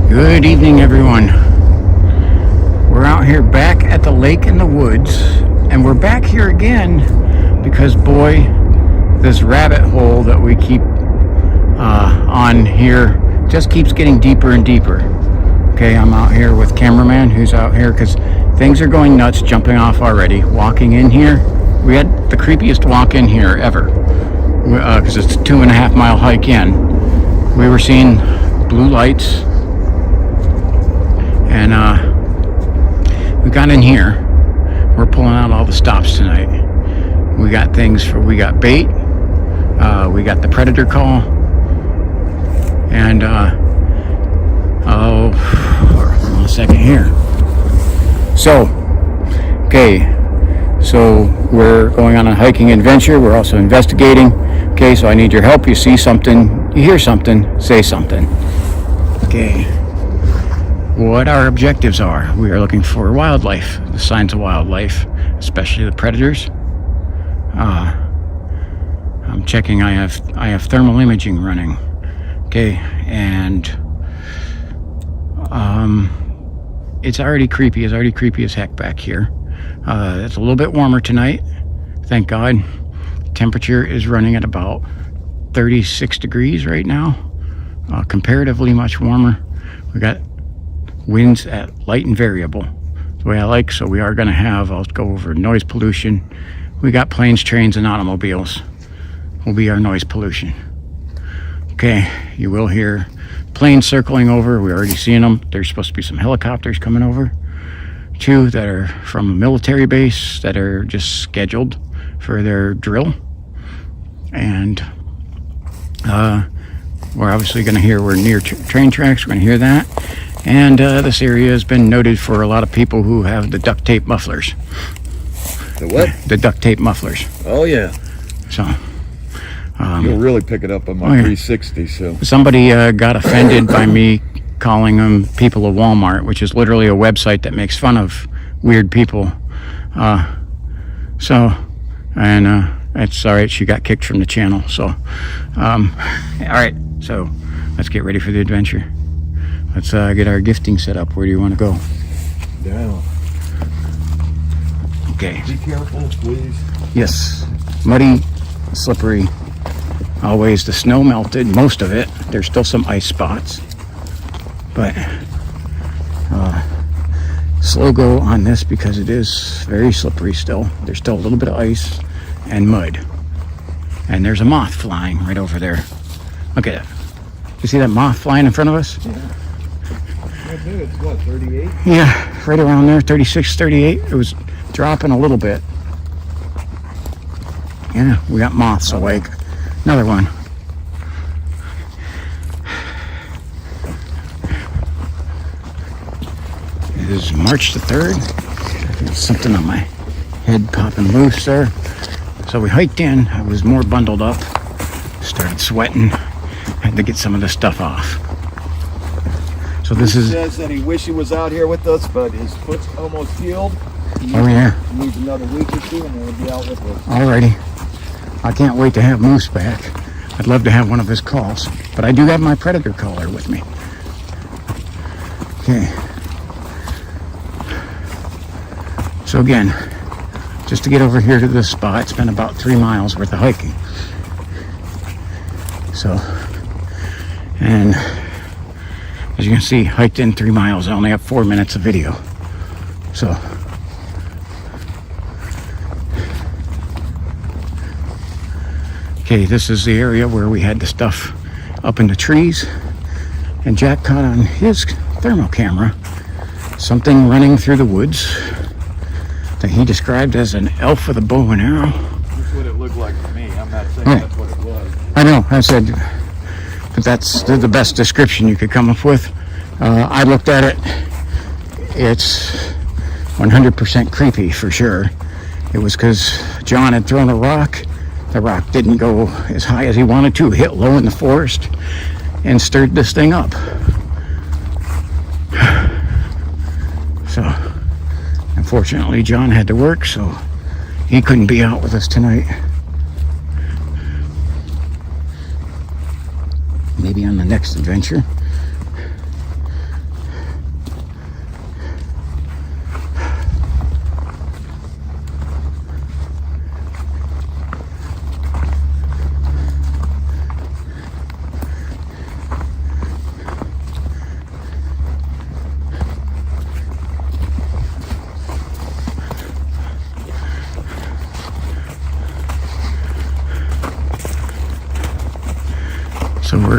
Good evening, everyone. We're out here back at the lake in the woods, and we're back here again because, boy, this rabbit hole that we keep on here just keeps getting deeper and deeper. Okay, I'm out here with cameraman who's out here because things are going nuts, jumping off already. Walking in here, we had the creepiest walk in here ever because it's a 2.5 mile hike in. We were seeing blue lights, and we got in here. We're pulling out all the stops tonight. We got we got bait, we got the predator call, and hold on a second here. So we're going on a hiking adventure. We're also investigating. Okay, so I need your help. You see something, you hear something, say something. Okay, what our objectives are. We are looking for wildlife, the signs of wildlife, especially the predators. I'm checking. I have thermal imaging running. Okay, and it's already creepy. It's already creepy as heck back here. It's a little bit warmer tonight, thank God. Temperature is running at about 36 degrees right now, comparatively much warmer. We got winds at light and variable, the way I like. So we are going to have, I'll go over noise pollution. We got planes, trains, and automobiles will be our noise pollution. Okay, you will hear planes circling over. We're already seeing them. There's supposed to be some helicopters coming over too that are from a military base that are just scheduled for their drill. And we're obviously going to hear, we're near train tracks, we're going to hear that. And this area has been noted for a lot of people who have the duct tape mufflers. The what? The duct tape mufflers. Oh yeah. So you'll really pick it up on my 360. So somebody got offended by me calling them people of Walmart, which is literally a website that makes fun of weird people. It's all right. She got kicked from the channel. So, all right. So let's get ready for the adventure. Let's get our gifting set up. Where do you want to go? Down. Okay. Be careful, please. Yes. Muddy, slippery. Always. The snow melted, most of it. There's still some ice spots. But slow go on this because it is very slippery still. There's still a little bit of ice and mud. And there's a moth flying right over there. Look at it. You see that moth flying in front of us? Yeah. It's what, 38? Yeah, right around there, 36, 38. It was dropping a little bit. Yeah, we got moths awake. Another one. It is March the 3rd. There's something on my head popping loose there. So we hiked in. I was more bundled up. Started sweating. Had to get some of the stuff off. So this is... He says that he wished he was out here with us, but his foot's almost healed. He needs another week or two and then he'll be out with us. Alrighty. I can't wait to have Moose back. I'd love to have one of his calls. But I do have my predator caller with me. Okay. So again, just to get over here to this spot, it's been about 3 miles worth of hiking. So, and as you can see, hiked in 3 miles. I only have 4 minutes of video. So, okay, this is the area where we had the stuff up in the trees. And Jack caught on his thermal camera something running through the woods that he described as an elf with a bow and arrow. That's what it looked like to me. I'm not saying that's what it was. I know, I said, but that's the best description you could come up with. I looked at it. It's 100% creepy for sure. It was because John had thrown a rock. The rock didn't go as high as he wanted to, hit low in the forest, and stirred this thing up. So, unfortunately, John had to work, so he couldn't be out with us tonight. Maybe on the next adventure.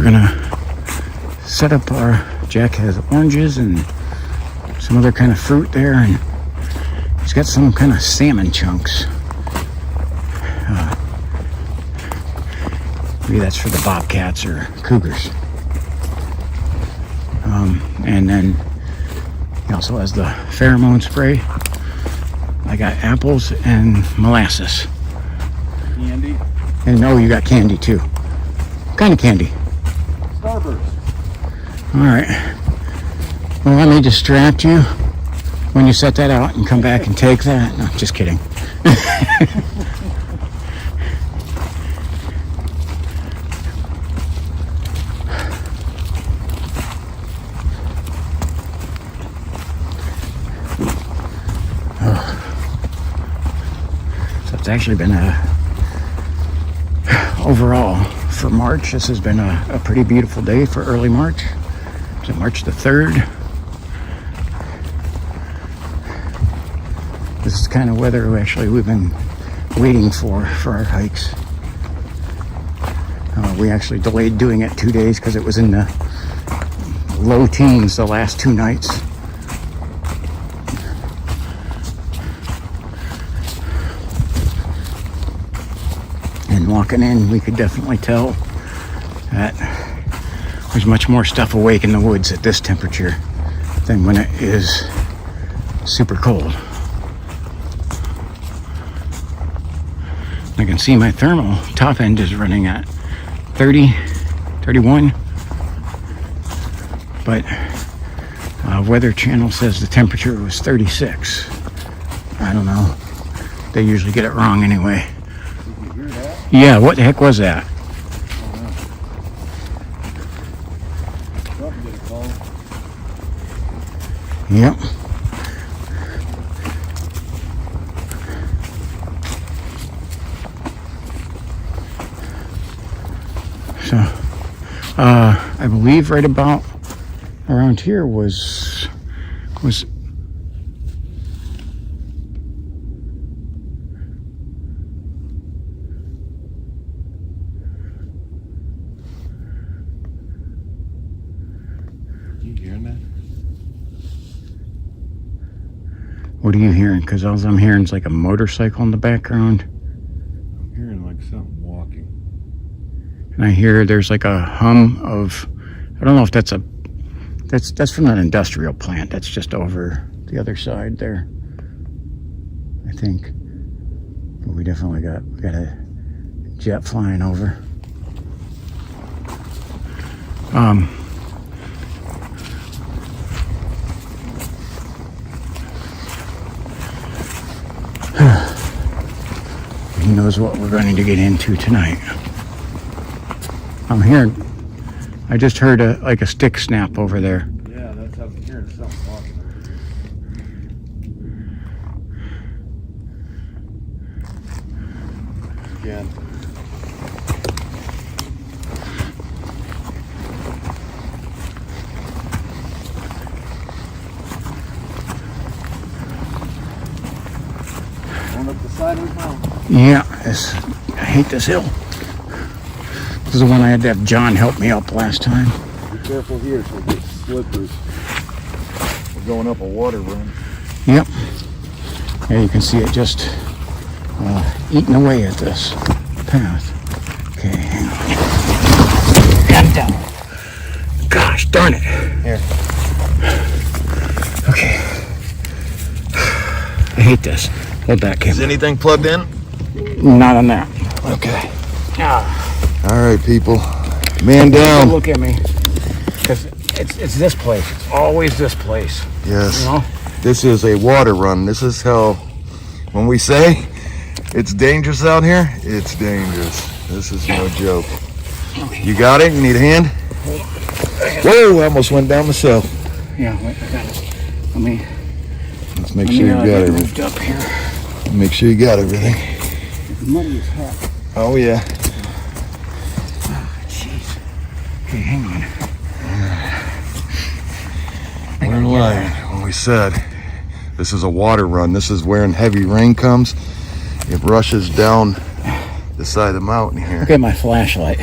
we're gonna set up our, Jack has oranges and some other kind of fruit there, and he's got some kind of salmon chunks. Maybe that's for the bobcats or cougars. And then he also has the pheromone spray. I got apples and molasses. Candy. And you got candy too. What kind of candy? Starburst. All right. Well, let me distract you when you set that out and come back and take that. No, just kidding. So it's actually been overall for March, this has been a pretty beautiful day for early March. Is it March the 3rd? This is the kind of weather we've been waiting for our hikes. We actually delayed doing it 2 days because it was in the low teens the last 2 nights. And walking in, we could definitely tell that there's much more stuff awake in the woods at this temperature than when it is super cold. I can see my thermal top end is running at 30, 31, but Weather Channel says the temperature was 36. I don't know. They usually get it wrong anyway. Did you hear that? Yeah, what the heck was that? Something get a call. Yep. So, I believe right about around here was You hearing that? What are you hearing? Because all I'm hearing is like a motorcycle in the background. I'm hearing like something walking. And I hear there's like a hum of, I don't know if that's from an industrial plant. That's just over the other side there, I think. But we definitely got a jet flying over. Who knows what we're going to get into tonight. I'm hearing, I just heard like a stick snap over there. Yeah, that's how I'm hearing something walking over here. Again. Going up the side of the mountain. Yeah, I hate this hill. This is the one I had to have John help me up last time. Be careful here so it gets slippery. We're going up a water run. Yep. Yeah, you can see it just eating away at this path. Okay, hang on. I'm down. Gosh darn it. Here. Okay. I hate this. Hold that Is camera. anything plugged in? Not on that. Okay. Ah. All right, people. Man down. Look at me. Because it's this place. It's always this place. Yes. You know? This is a water run. This is how, when we say it's dangerous out here, it's dangerous. This is no joke. You got it? You need a hand? Whoa, I almost went down myself. Yeah, wait, I got it. Let's make sure you got get everything. moved up here. Make sure you got everything. It's muddy as heck. Oh, yeah. Jeez. Okay, hang on. We're lying when we said this is a water run. This is where when heavy rain comes, it rushes down the side of the mountain here. Look at my flashlight.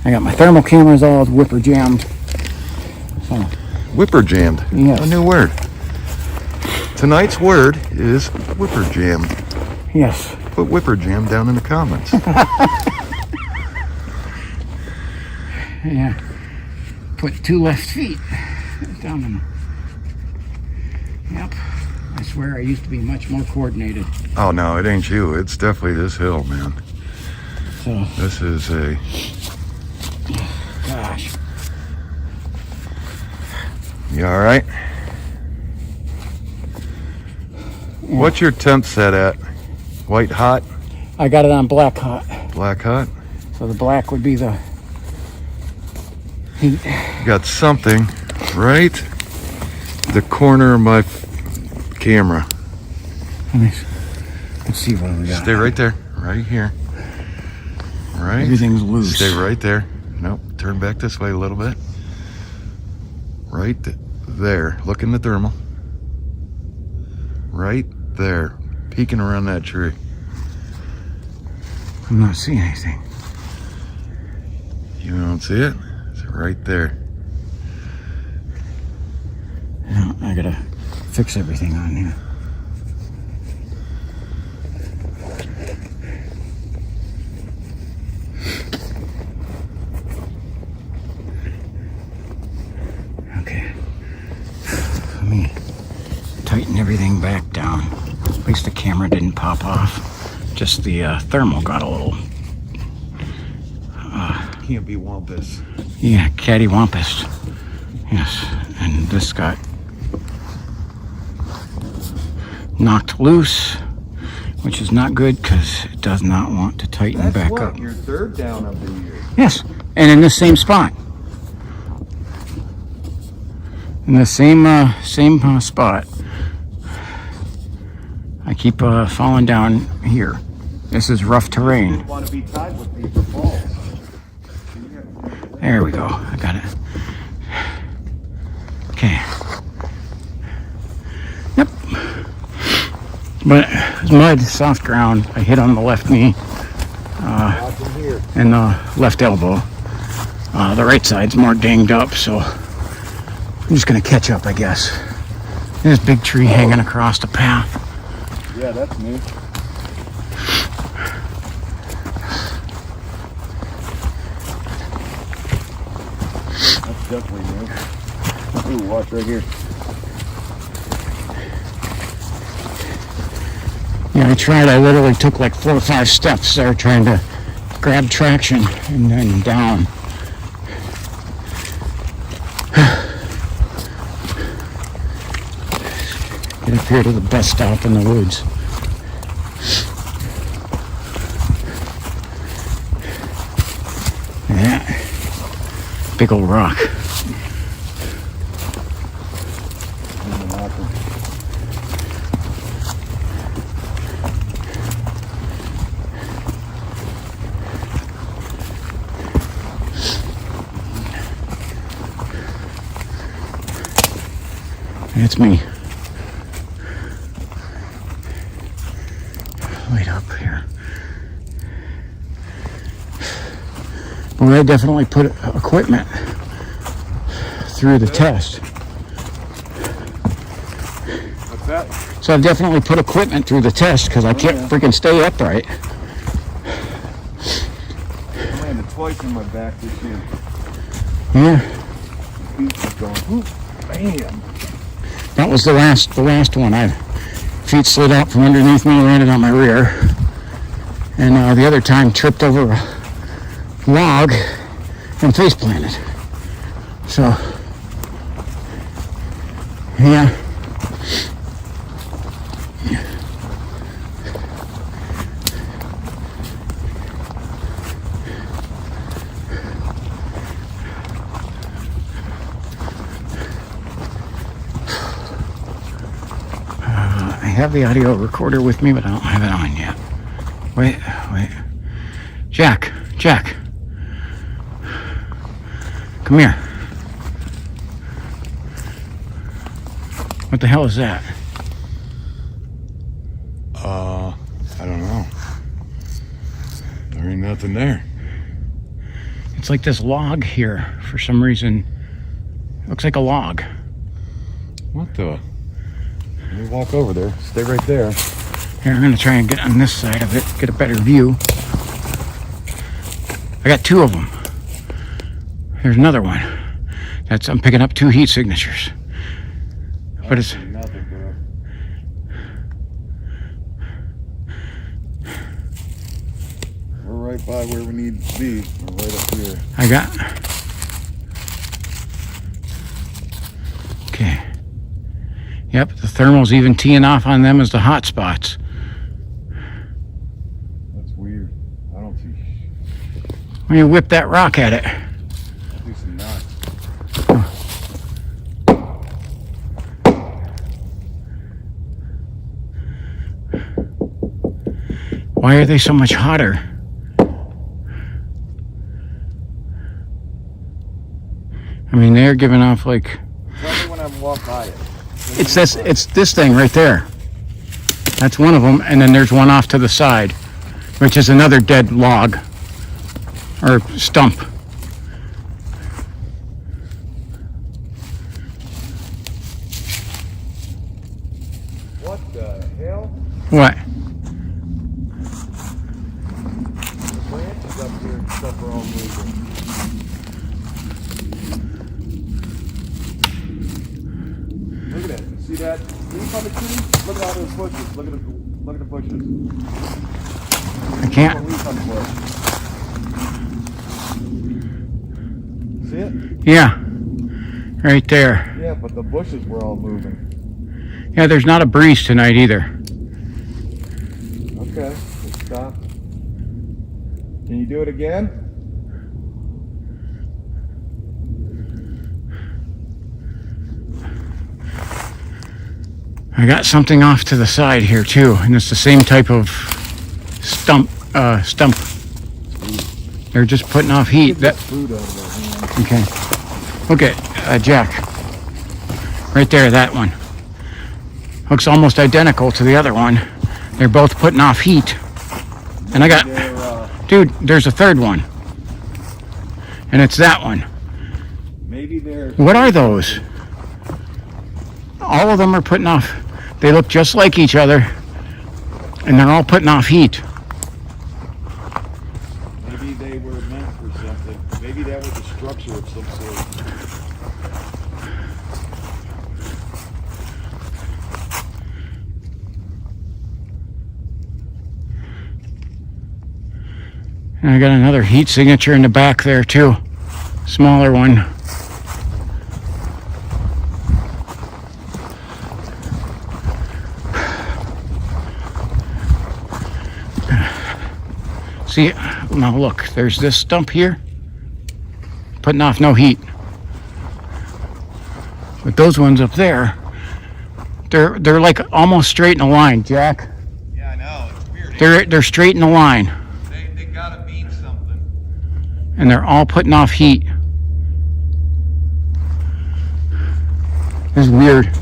I got my thermal cameras all whipper jammed. So, Whipper jammed. Yes. A new word. Tonight's word is whipper jammed. yes. Put whipper jam down in the comments. Yeah. Put 2 left feet down in. Yep. I swear I used to be much more coordinated. Oh no, it ain't you. It's definitely this hill, man. So, This is a... gosh. You alright? Yeah. What's your temp set at? White hot? I got it on black hot. Black hot? So the black would be the heat. You got something right the corner of my camera. Let's see what we got. Stay right there. Right here. Right? Everything's loose. Stay right there. Nope. Turn back this way a little bit. Right there. Look in the thermal. Right there. Peeking around that tree. I'm not seeing anything. You don't see it? It's right there. No, I gotta fix everything on here. Okay. Let me tighten everything back down. At least the camera didn't pop off. Just the thermal got a little... Can't be wampus. yeah, cattywampus. Yes, and this got knocked loose, which is not good because it does not want to tighten back up. Your third down of the year. Yes, and in the same spot. In the same spot. I keep falling down here. This is rough terrain. Want to be tied with these balls. There we go. I got it. Okay. Yep. But it's mud, soft ground. I hit on the left knee and the left elbow. The right side's more dinged up, so I'm just gonna catch up, I guess. There's a big tree hanging across the path. Yeah, that's me. That's definitely me. Ooh, watch right here. Yeah, I tried. I literally took like 4 or 5 steps there trying to grab traction and then down. Get up here to the bus stop in the woods. Yeah, big old rock. It's me. Right up here. Well, I definitely put equipment through the test. What's that? So I've definitely put equipment through the test because I can't freaking stay upright. I landed twice in my back this year. Yeah, Feet just going, whoop, bam. that was the last one. Feet slid out from underneath me and landed on my rear. And the other time tripped over a log and face planted. So, yeah. I have the audio recorder with me, but I don't have it on yet. Wait. Jack. Come here. What the hell is that? I don't know. There ain't nothing there. It's like this log here for some reason. It looks like a log. What the? Let me walk over there. Stay right there. Here, I'm gonna try and get on this side of it, get a better view. I got 2 of them. There's another one. I'm picking up 2 heat signatures. But it's nothing, bro. We're right by where we need to be. We're right up here. I got. Okay. Yep, the thermal's even teeing off on them as the hot spots. That's weird. I don't see. When you whip that rock at it. I see some knots. Why are they so much hotter? I mean, they're giving off like. Tell me when I walk by it. It's this thing right there. That's one of them, and then there's one off to the side, which is another dead log or stump. What the hell? What? The branches up here and stuff are all moving. Look at that. See that? Can you find the tree? Look at all those bushes. Look at the bushes. I can't. Leaf on the bush. See it? Yeah, right there. Yeah, but the bushes were all moving. Yeah, there's not a breeze tonight either. Okay, let's stop. Can you do it again? I got something off to the side here too, and it's the same type of stump. They're just putting off heat. Get that food out of that hand. Okay. Look at Jack. Right there, that one. Looks almost identical to the other one. They're both putting off heat. And I got, dude, there's a third one. And it's that one. Maybe they're. What are those? All of them are putting off. They look just like each other. And they're all putting off heat. Maybe they were meant for something. Maybe that was a structure of some sort. And I got another heat signature in the back there too. Smaller one. See, now look, there's this stump here, putting off no heat. But those ones up there, they're like almost straight in a line, Jack. Yeah, I know. It's weird. They're straight in a line. They gotta mean something. And they're all putting off heat. This is weird.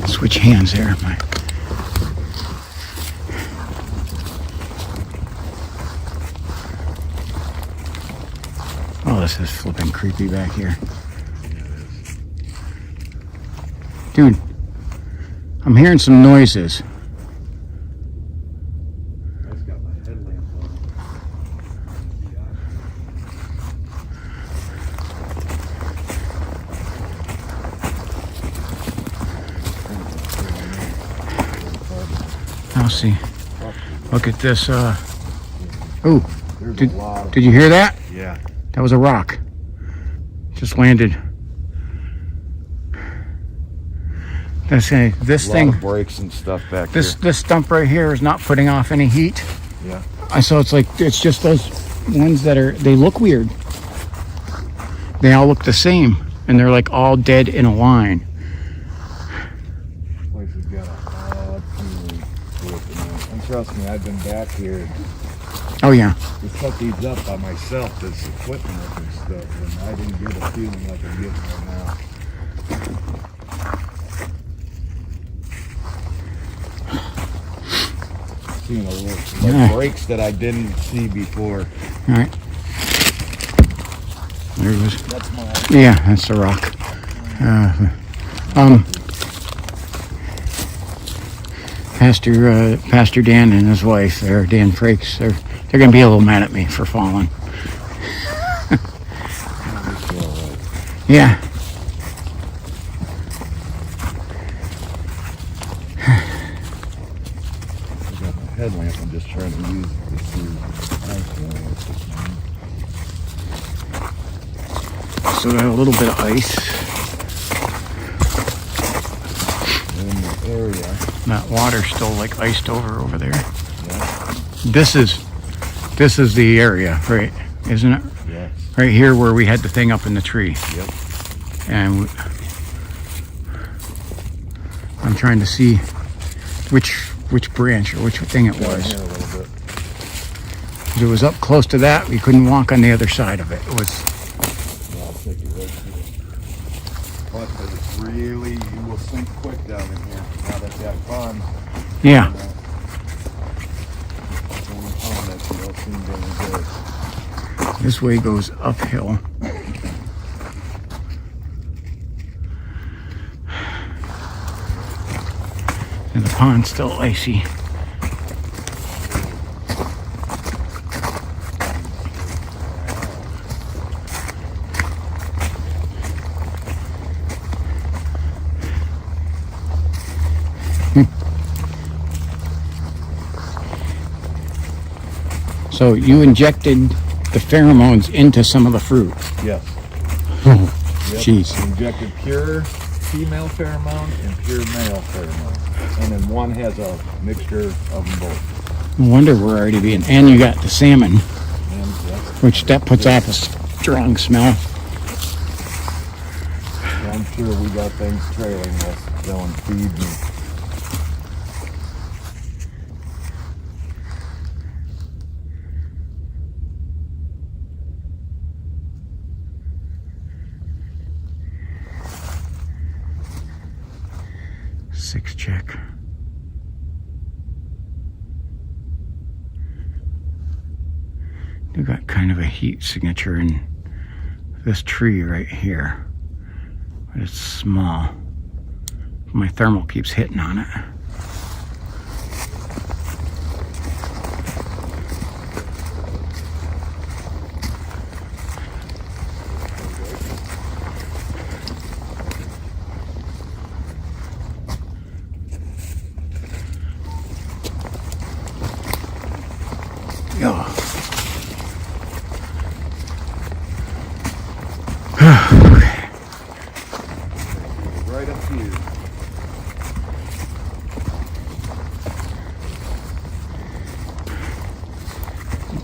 Switch hands there. Oh, this is flipping creepy back here. Dude, I'm hearing some noises. That's got my headlamp on. I'll see. Look at this. Oh, did you hear that? Yeah. That was a rock. Just landed. This A thing, lot of brakes and stuff back this here. stump right here is not putting off any heat. Yeah. So it's like, it's just those ones that they look weird. They all look the same, and they're like all dead in a line. This place has got a odd feeling to it, and trust me, I've been back here Oh yeah. to cut these up by myself, this equipment and stuff, and I didn't get a feeling like I'm getting right now. Seeing a little like brakes that I didn't see before. All right. There it was. That's my. Yeah, that's the rock. Pastor Dan and his wife, Dan Frakes, they're gonna be a little mad at me for falling. Yeah. I got my headlamp. I'm just trying to use it to see. So got a little bit of ice In the area. That water's still like iced over there. Yeah. This is the area, right? Isn't it? Yes. Right here where we had the thing up in the tree. Yep. And I'm trying to see which branch or which thing it Down was. here a little bit. It was up close to that. We couldn't walk on the other side of it. It was. Yeah, I'll take it right to it. But it's really, you will sink quick down in here. Now that pond. Yeah. It's only pond that you don't seem very good. This way goes uphill. And the pond's still icy. So you injected the pheromones into some of the fruit. Yes. Oh, Yep. jeez. Injected pure female pheromone and pure male pheromone. And then one has a mixture of them both. No wonder we're already being. And you got the salmon, And that's, which that puts off a strong smell. I'm sure we got things trailing us, going feed and. Six check. You got kind of a heat signature in this tree right here, but it's small. My thermal keeps hitting on it. Oh. Right up here.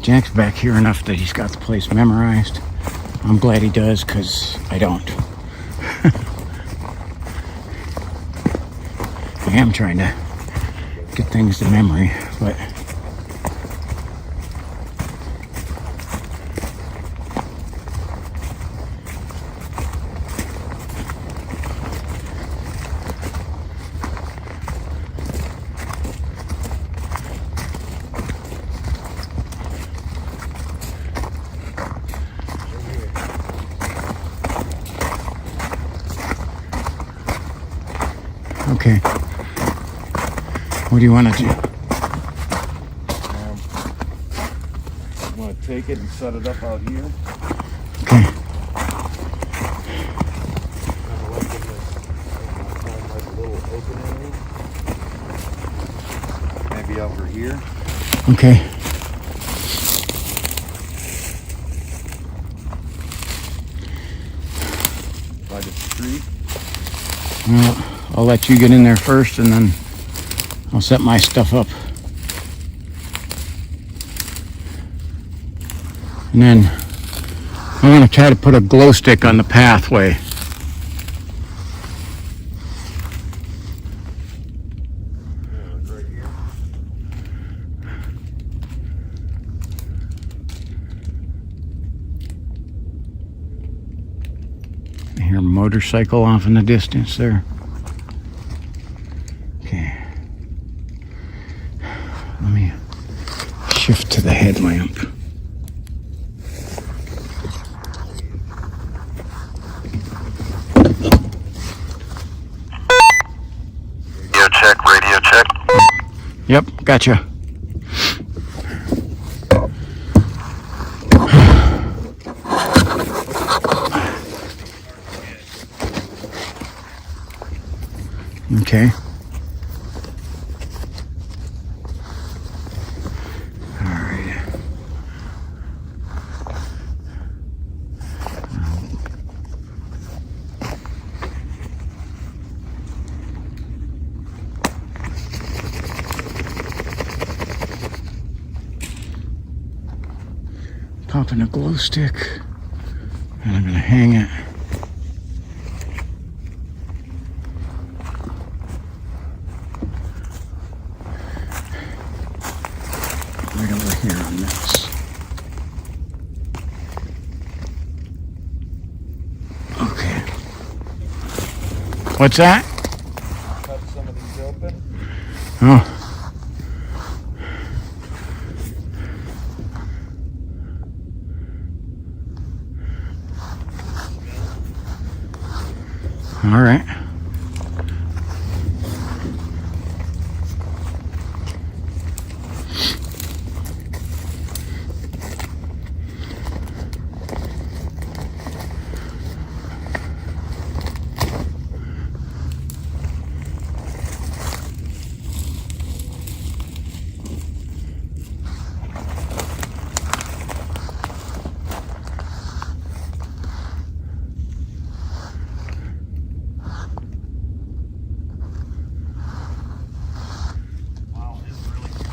Jack's back here enough that he's got the place memorized. I'm glad he does, because I don't. I am trying to get things to memory, but okay. What do you want to do? I'm going to take it and set it up out here. Okay. Maybe over here. Okay. By the street. Well, I'll let you get in there first, and then I'll set my stuff up. And then I'm going to try to put a glow stick on the pathway. I hear a motorcycle off in the distance there. Okay. Let me shift to the headlamp. Radio check. Yep, gotcha. Okay. All right. Popping a glow stick, and I'm gonna hang it. Right over here on this. Okay. What's that? Cut some of these open. Oh. All right.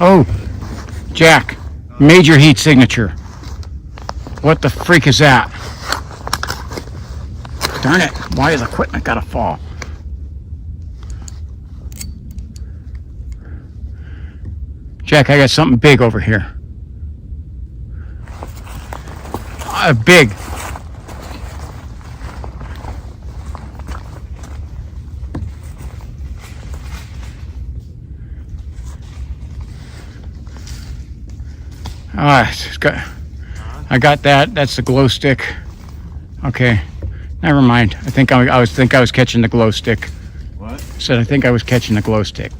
Oh, Jack, major heat signature. What the freak is that? Darn it, why is equipment gotta fall? Jack, I got something big over here. Big. I got that. That's the glow stick. Okay, never mind. I think I was catching the glow stick. What? Said I think I was catching the glow stick.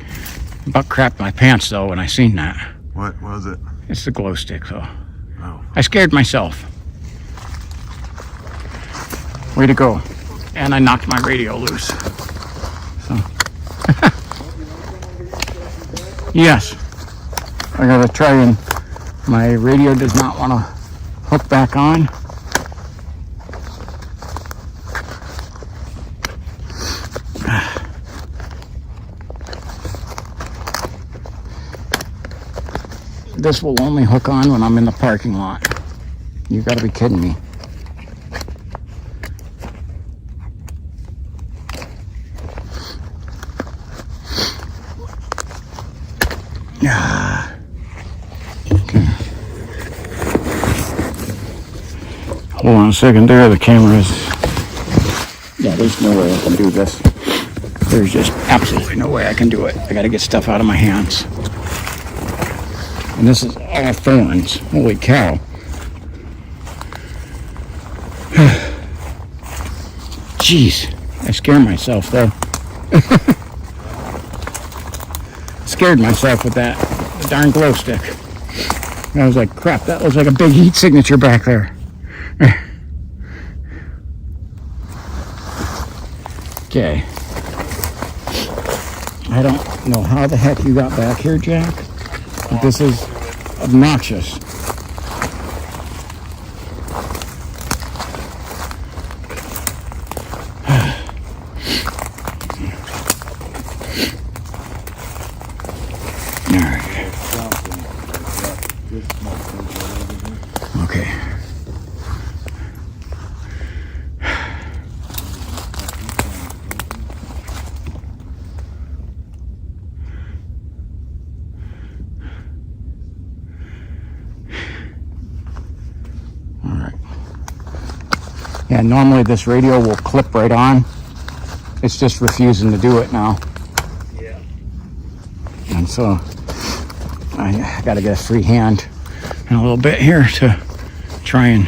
About crapped my pants though when I seen that. What was it? It's the glow stick though. Oh. I scared myself. Way to go. And I knocked my radio loose. So. Yes. I gotta try and my radio does not want to hook back on. This will only hook on when I'm in the parking lot. You gotta be kidding me. Okay. Hold on a second there, the camera is... Yeah, there's no way I can do this. There's just absolutely no way I can do it. I gotta get stuff out of my hands. And this is all thorns. Holy cow. Jeez, I scared myself though. Scared myself with that darn glow stick. I was like, crap, that was like a big heat signature back there. Okay. I don't know how the heck you got back here, Jack, but this is obnoxious. Alright. Okay. Alright. Yeah, normally this radio will clip right on. It's just refusing to do it now. Yeah. And so I gotta get a free hand in a little bit here to try and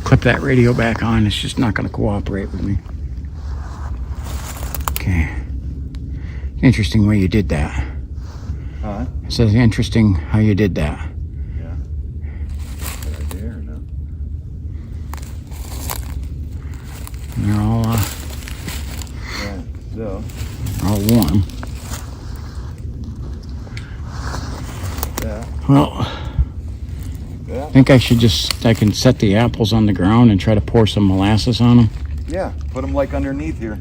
clip that radio back on. It's just not gonna cooperate with me. Okay. Interesting way you did that. Huh? It says interesting how you did that. Yeah. Good idea or no? And they're all Yeah. So. all warm. Yeah. Well, Yeah. I think I can set the apples on the ground and try to pour some molasses on them. Yeah. Put them like underneath here.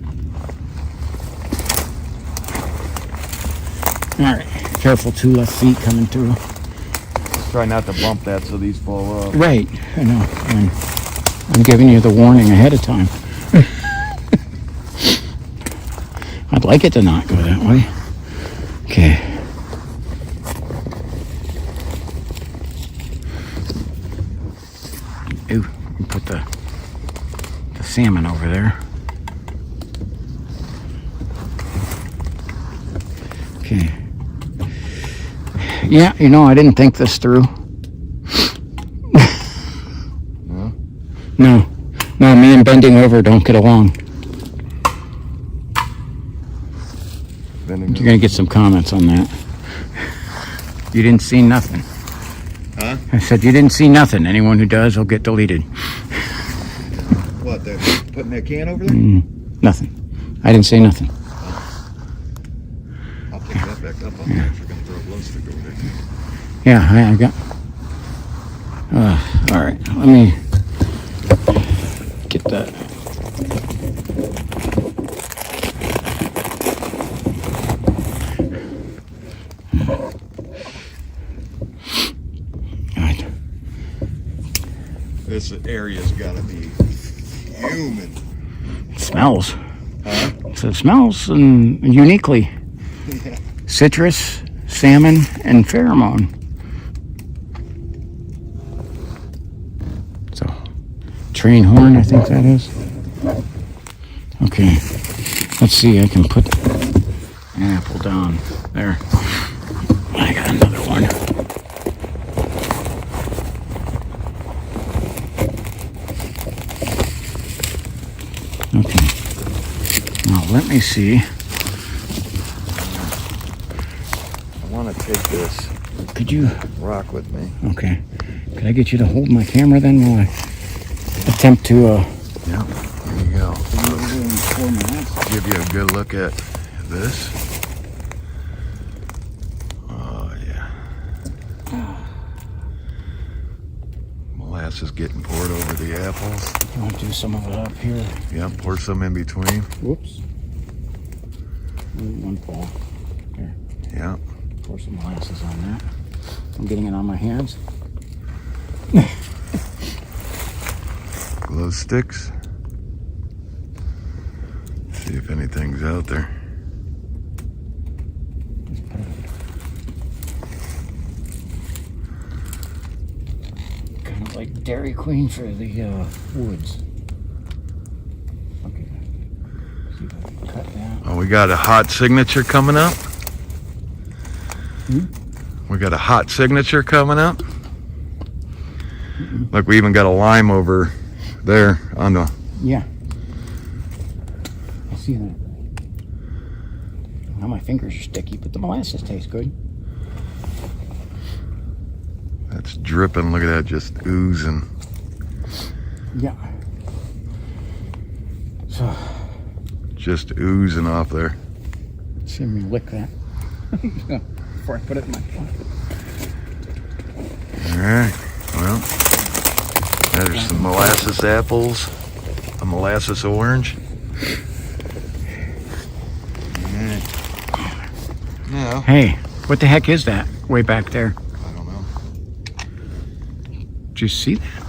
All right, careful, 2 left feet coming through. Try not to bump that so these fall off. Right, I know. I'm giving you the warning ahead of time. I'd like it to not go that way. Okay. Ooh, we put the salmon over there. Okay. Yeah, you know, I didn't think this through. No? No, me and bending over don't get along. You're gonna get some comments on that. You didn't see nothing. Huh? I said you didn't see nothing. Anyone who does will get deleted. What, they're putting that can over there? Nothing. I didn't say nothing. I'll pick that back up. I'm actually going to throw a glow stick over there. Yeah, I got. All right, let me get that. God. This area's got to be humid. It smells. Huh? So it smells uniquely. Yeah. Citrus, salmon, and pheromone. So, train horn, I think that is. Okay, let's see. I can put an apple down there. I got another one. Okay. Now let me see. I want to take this Could you? rock with me. Okay. Could I get you to hold my camera then while I attempt to Yeah, here you go. Give you a good look at this. Oh, yeah. Molasses getting poured over the apples. You want to do some of it up here? Yeah, pour some in between. Whoops. One fall. Here. Yeah. Pour some molasses on that. I'm getting it on my hands. Glow sticks. See if anything's out there. Kind of like Dairy Queen for the woods. Okay. See if I can cut that. Oh, we got a hot signature coming up. We got a hot signature coming up. Look, we even got a lime over there on the. Yeah. I see that. Now my fingers are sticky, but the molasses taste good. That's dripping. Look at that, just oozing. Yeah. So, Just oozing off there. see me lick that before I put it in my pocket. All right. Well, there's some molasses apples, a molasses orange. All right. Now, Hey, what the heck is that? way back there? I don't know. Did you see that?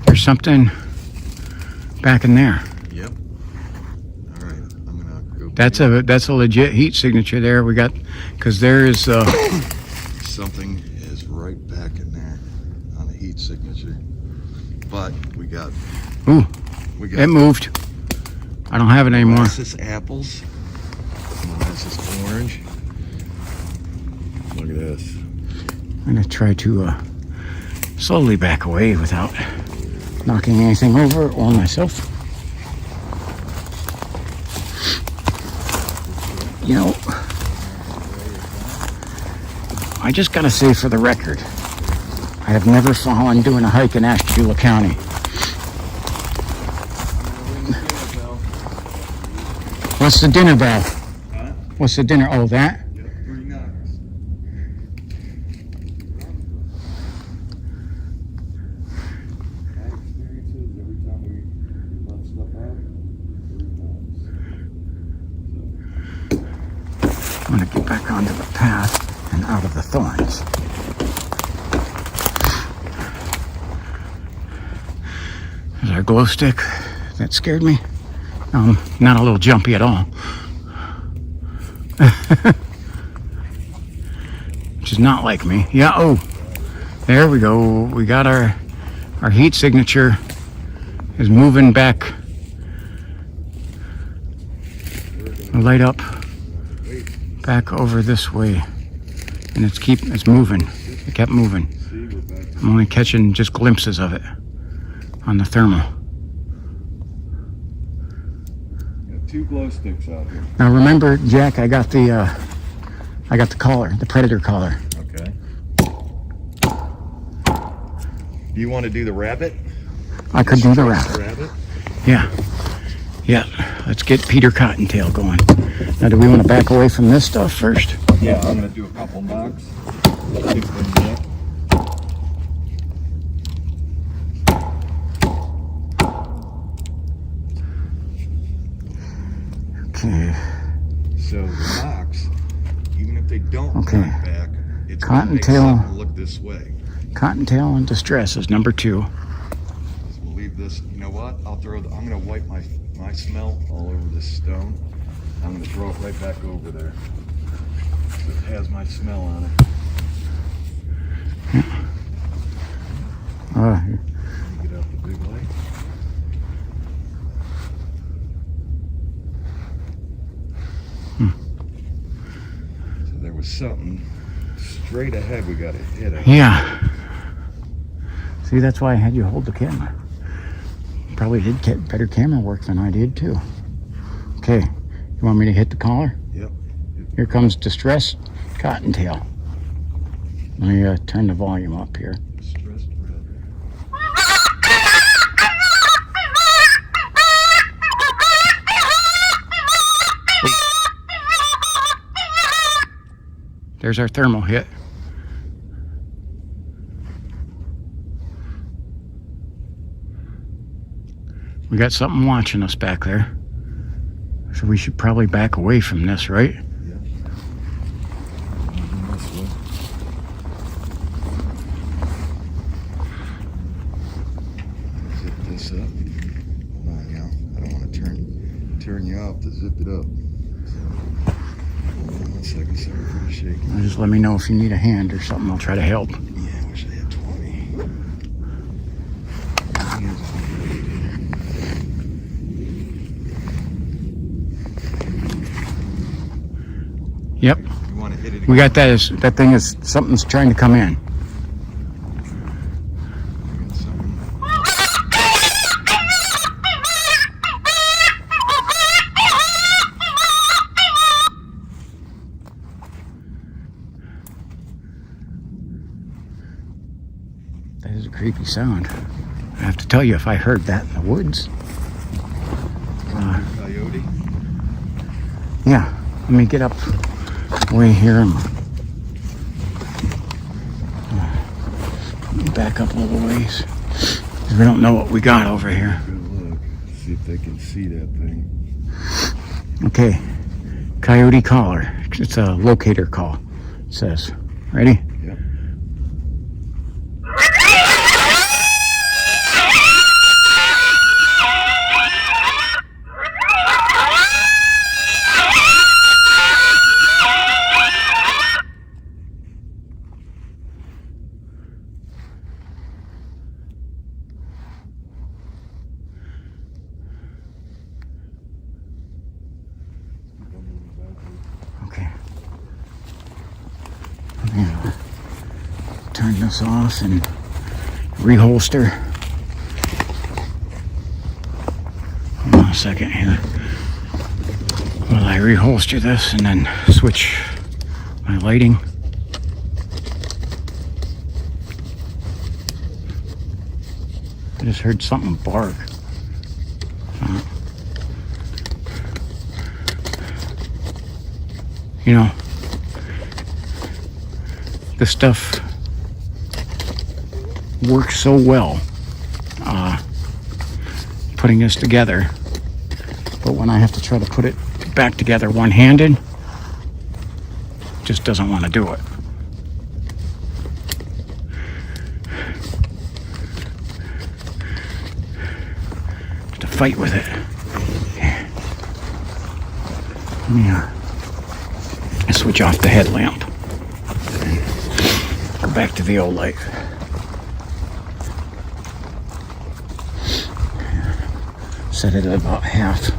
There's something back in there. Yep. All right, I'm gonna go. That's a legit heat signature there. We got, because there is something is right back in there on the heat signature. But we got. Ooh, it moved. I don't have it anymore. Molasses apples. Molasses orange. Look at this. I'm gonna try to slowly back away without knocking anything over or myself. You know, I just gotta say for the record, I have never fallen doing a hike in Ashtabula County. What's the dinner bell? Huh? What's the dinner? Oh, that? Yep, 3 knocks. Every time we let stuff out, 3 knocks. I'm gonna get back onto the path and out of the thorns. There's our glow stick. That scared me. Not a little jumpy at all. Which is not like me. Yeah, oh, there we go. We got our heat signature is moving back. Light up back over this way. And it's moving. It kept moving. I'm only catching just glimpses of it on the thermal. 2 glow sticks out here. Now remember, Jack, I got the collar, the predator collar. Okay. Do you want to do the rabbit? I could do the rabbit. Rabbit? Yeah. Yeah. Let's get Peter Cottontail going. Now, do we want to back away from this stuff first? Yeah, I'm going to do a couple knocks. Pick things up. Okay. So the knocks, even if they don't Okay. knock back, it's going to make Cottontail. something look this way. Cottontail in distress is number 2. So we'll leave this. You know what? I'm going to wipe my smell all over this stone. I'm going to throw it right back over there. So it has my smell on it. Let me get out the big light. So there was something straight ahead we got to hit it. Yeah. See, that's why I had you hold the camera. You probably did get better camera work than I did, too. Okay. You want me to hit the collar? Yep. Here comes Distress Cottontail. Let me turn the volume up here. Stressed red. There's our thermal hit. We got something watching us back there. So we should probably back away from this, right? Yep. This way. Zip this up. Hold on, y'all. I don't want to turn you off to zip it up. Hold on 1 second, sorry for the shaking. Just let me know if you need a hand or something. I'll try to help. Yeah, I wish I had 20. Yep. You want to hit it again? We got that. That thing is, something's trying to come in. I got something. That is a creepy sound. I have to tell you, if I heard that in the woods. Coyote? Yeah. Let me get up way here and back up a little ways. 'Cause we don't know what we got over here. Good look. See if they can see that thing. Okay, coyote caller. It's a locator call, it says. Ready? Yep. Okay. I'm gonna turn this off and reholster. Hold on a second here. While I reholster this and then switch my lighting. I just heard something bark. You know, this stuff works so well, putting this together, but when I have to try to put it back together one-handed, it just doesn't want to do it. Have to fight with it. Yeah. Switch off the headlamp. Go back to the old light. Set it at about half.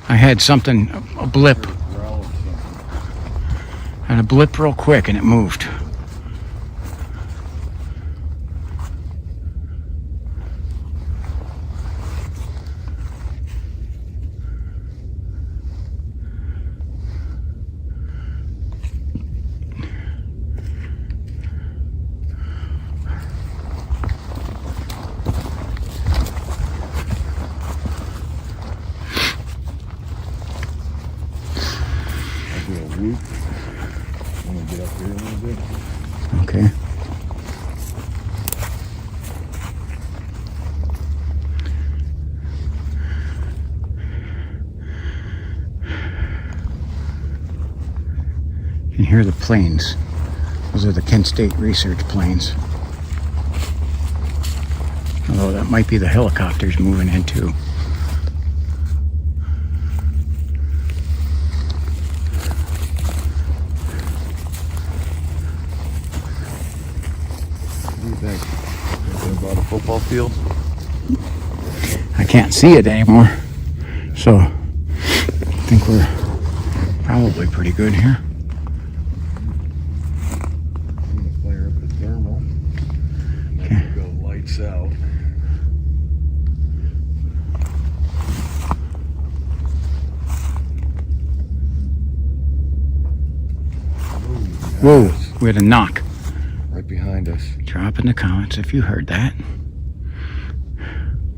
I had something, a blip. I had a blip real quick and it moved. Okay. You can hear the planes. Those are the Kent State Research planes. Although that might be the helicopters moving in too. About a football field? I can't see it anymore, so I think we're probably pretty good here. I'm gonna fire up the thermal. Okay. Go lights out. Whoa, we had a knock. Right behind us. Drop in the comments if you heard that.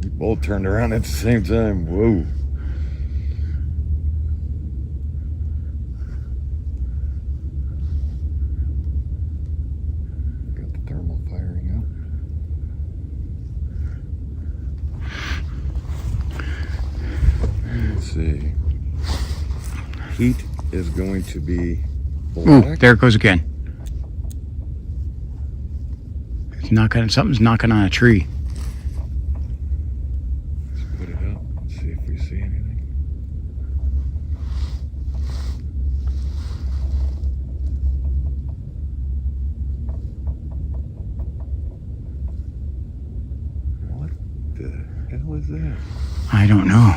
We both turned around at the same time. Whoa. Got the thermal firing up. Let's see. Heat is going to be black. Ooh, there it goes again. Something's knocking on a tree. Let's put it up and see if we see anything. What the hell is that? I don't know.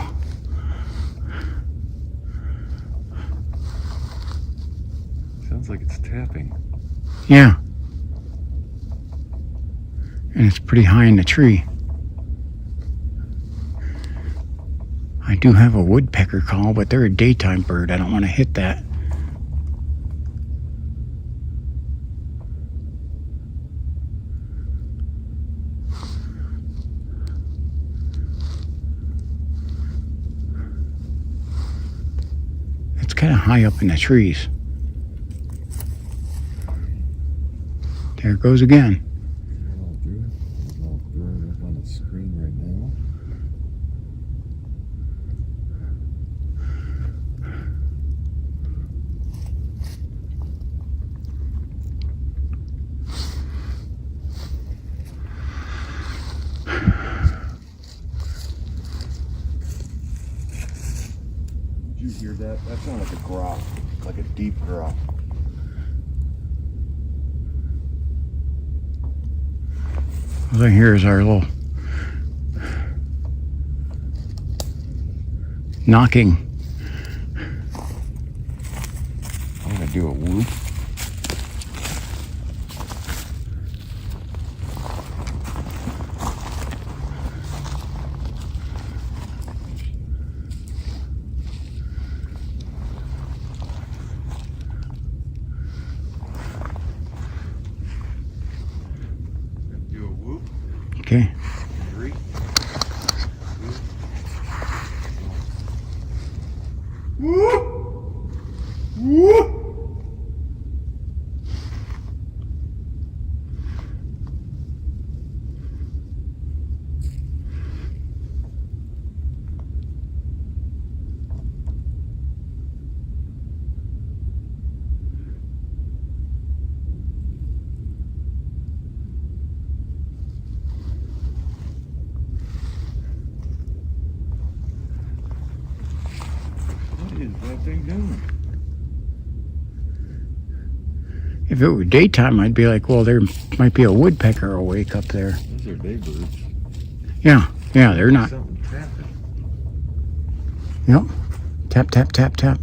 Sounds like it's tapping. Yeah. And it's pretty high in the tree. I do have a woodpecker call, but they're a daytime bird. I don't want to hit that. It's kind of high up in the trees. There it goes again. I'll do it. I'll throw it up on the screen right now. you hear that? That sounded like a growl, like a deep growl. All I hear is our little knocking. I'm gonna do a whoop. Okay. 3, 2, whoop! Whoop! What is that thing doing? If it were daytime, I'd be like, well, there might be a woodpecker awake up there. Those are daybirds. Yeah, they're not. Something tapping. Yep. Tap, tap, tap, tap.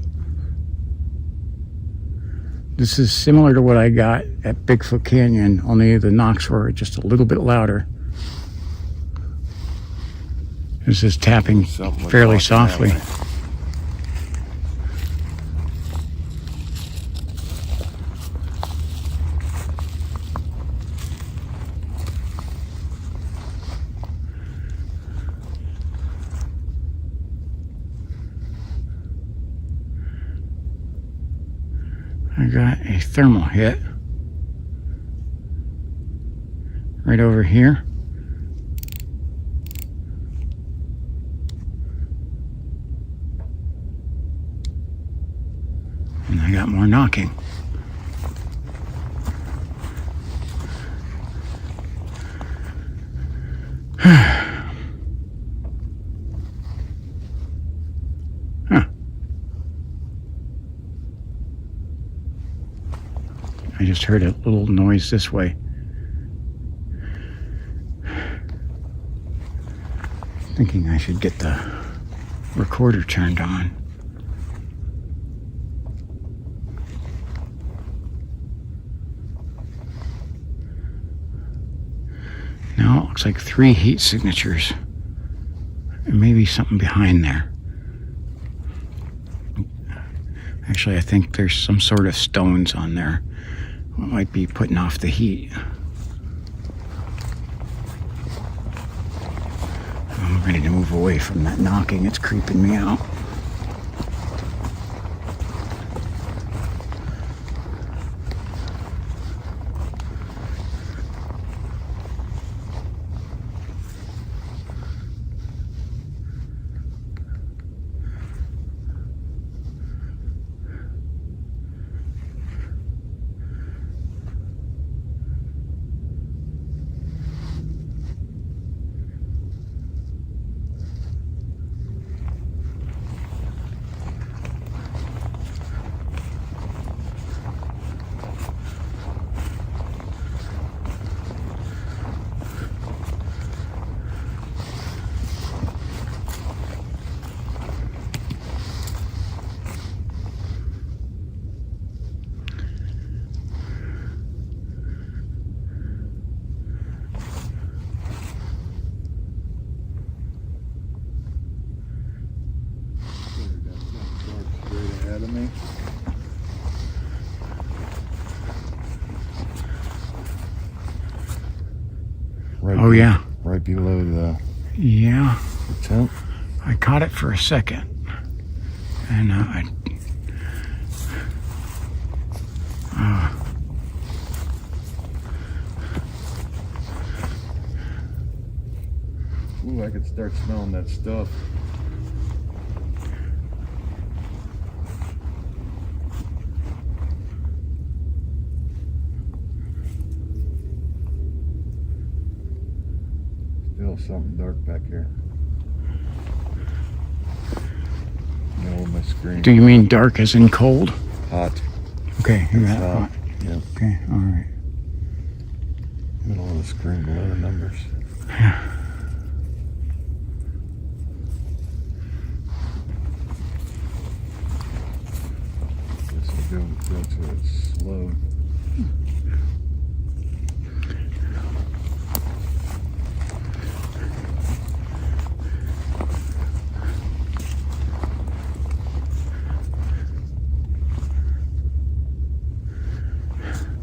This is similar to what I got at Bigfoot Canyon, only the knocks were just a little bit louder. This is tapping fairly softly. I got a thermal hit right over here. And I got more knocking. I just heard a little noise this way. Thinking I should get the recorder turned on. Now it looks like 3 heat signatures. And maybe something behind there. Actually, I think there's some sort of stones on there. It might be putting off the heat. I'm ready to move away from that knocking. It's creeping me out. Oh yeah. Right below the tent. I caught it for a second, and Ooh, I could start smelling that stuff. Still something dark back here. No, my screen. Do you mean dark as in cold? Hot. Okay, you got it. hot. Hot. Yep. Okay, all right. Middle of the screen below the numbers. Yeah. Guess I'll go to it slow.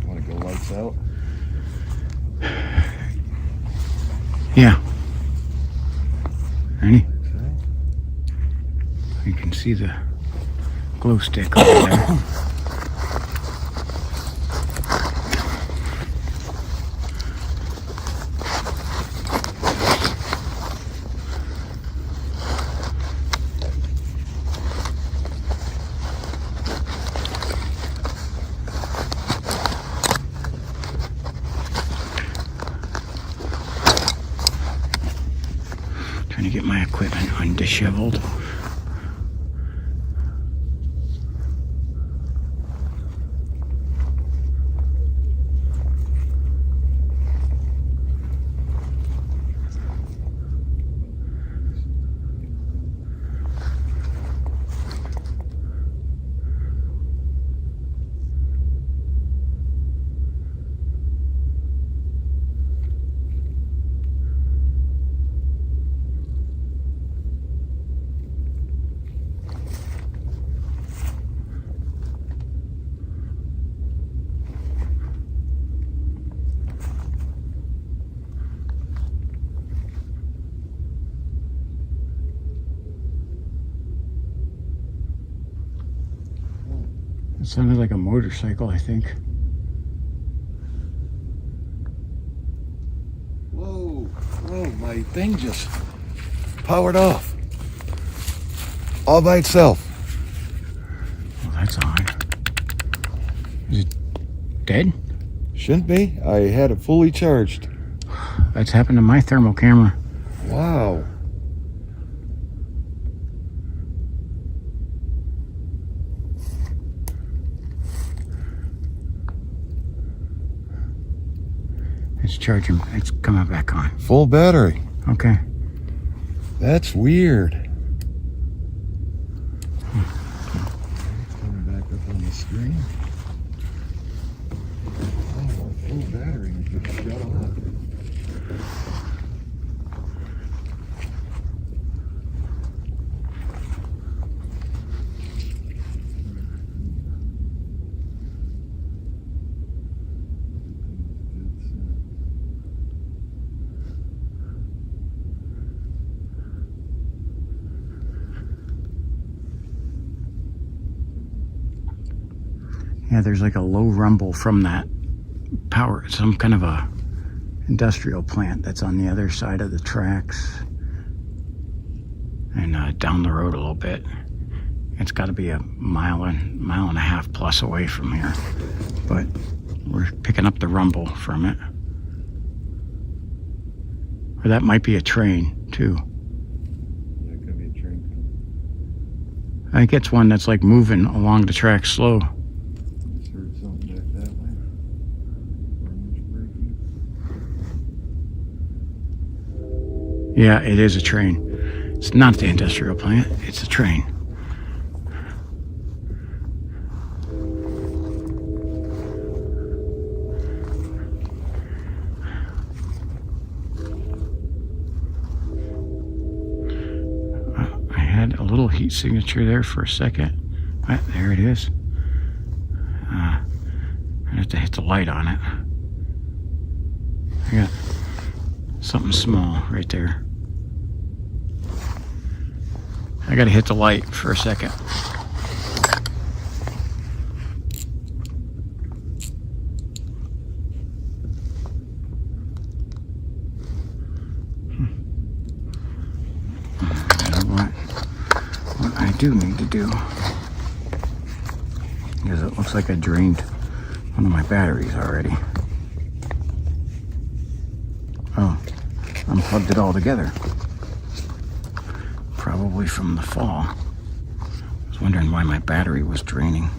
Want to go lights out? Yeah. Ready? Okay. You can see the glow stick over there. Trying to get my equipment undisheveled. It sounded like a motorcycle, I think. Whoa, whoa, my thing just powered off. All by itself. Well, that's odd. Is it dead? Shouldn't be. I had it fully charged. That's happened to my thermal camera. Wow. It's charging. It's coming back on. Full battery. Okay. That's weird. Coming back up on the screen. Oh, full battery. It just shut off. Yeah, there's like a low rumble from that power, some kind of a industrial plant that's on the other side of the tracks and down the road a little bit. It's got to be a mile and a half plus away from here, but we're picking up the rumble from it. Or that might be a train too. That could be a train. I think it's one that's like moving along the track slow. Just heard something back that way. Orange braking. Yeah, it is a train. It's not the industrial plant, it's a train. I had a little heat signature there for a second. Ah, there it is. I have to hit the light on it. I got something small right there. I gotta hit the light for a second. What I do need to do, because it looks like I drained one of my batteries already. Oh, unplugged it all together. Probably from the fall. was wondering why my battery was draining.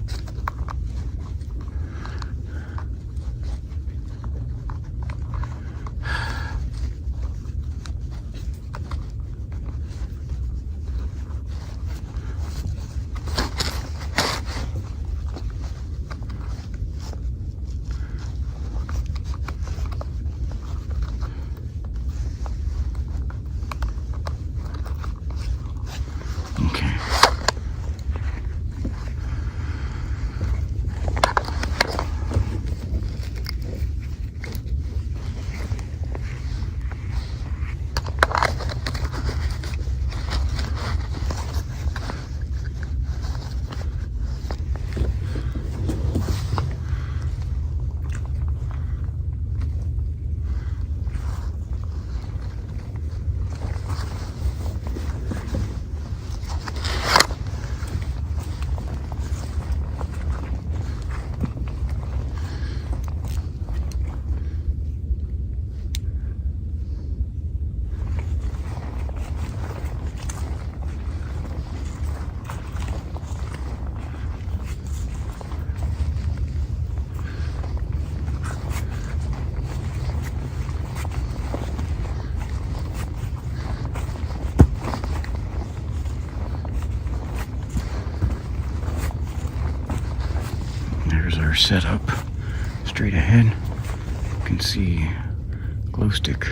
Our setup straight ahead. You can see glow stick.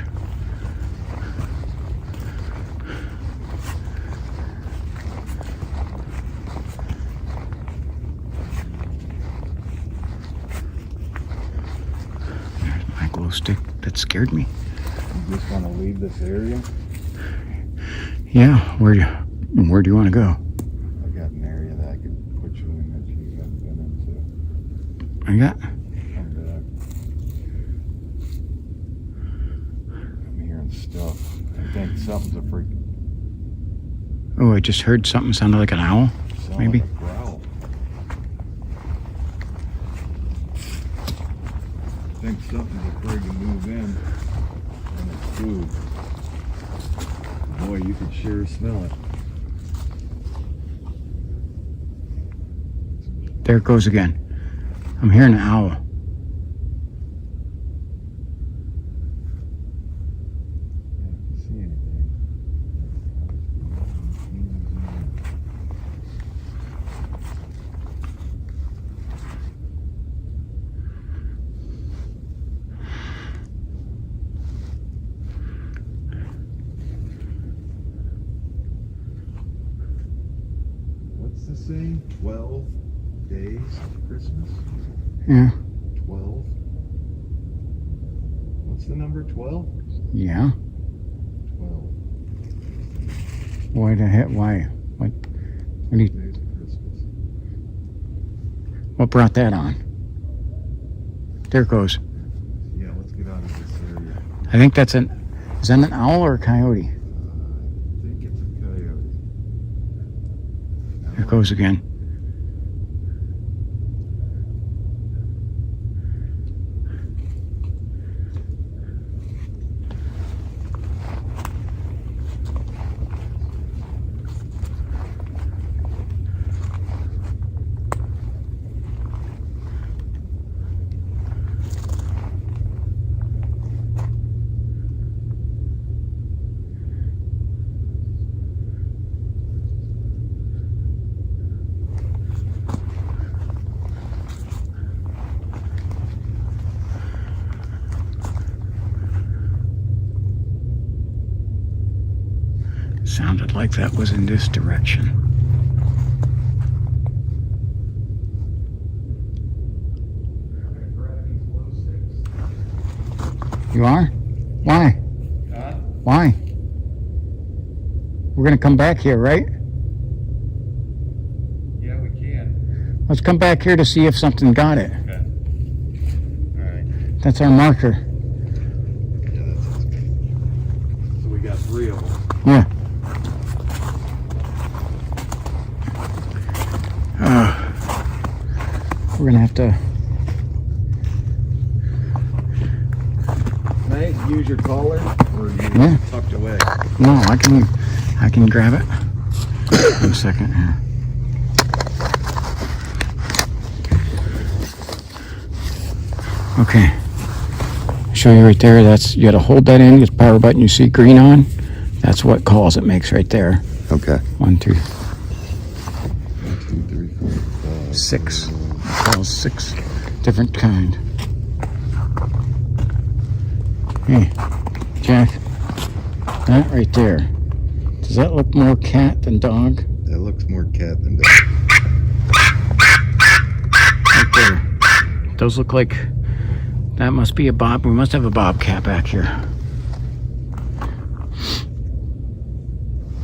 There's my glow stick that scared me. You just want to leave this area? Yeah, where do you want to go? I got an area that I could put you in that you haven't been into. I got. Come back. I'm hearing stuff. I think something's a freak. Oh, I just heard something sounded like an owl. Maybe. Like a growl. I think something's afraid to move in, and it's food. Boy, you could sure smell it. There it goes again. I'm hearing an owl. I don't see anything. What's the saying? 12 days of Christmas? Yeah. 12? What's the number? 12? Yeah. 12 Why the heck? Why? What do you, days of Christmas. what brought that on? There it goes. Yeah, let's get out of this area. I think that's is that an owl or a coyote? I think it's a coyote. There it goes again. Sounded like that was in this direction. You are? Why? Huh? Why? We're gonna come back here, right? Yeah, we can. Let's come back here to see if something got it. Okay. Alright. That's our marker. Yeah, that sounds good. So we got 3 of them. Yeah. We're gonna have to. Can I use your collar? Or are you Yeah. tucked away? No, I can grab it. 1 second here. Okay. Show you right there. That's, you gotta hold that in. It's power button. You see green on. That's what calls it makes right there. Okay. 1, 2, 1, 2, 3, 4, 5. 6. Calls 6 different kind. Hey, Jack. That right there. Does that look more cat than dog? That looks more cat than dog. Right there. Those look like, that must be a bob. We must have a bobcat back here.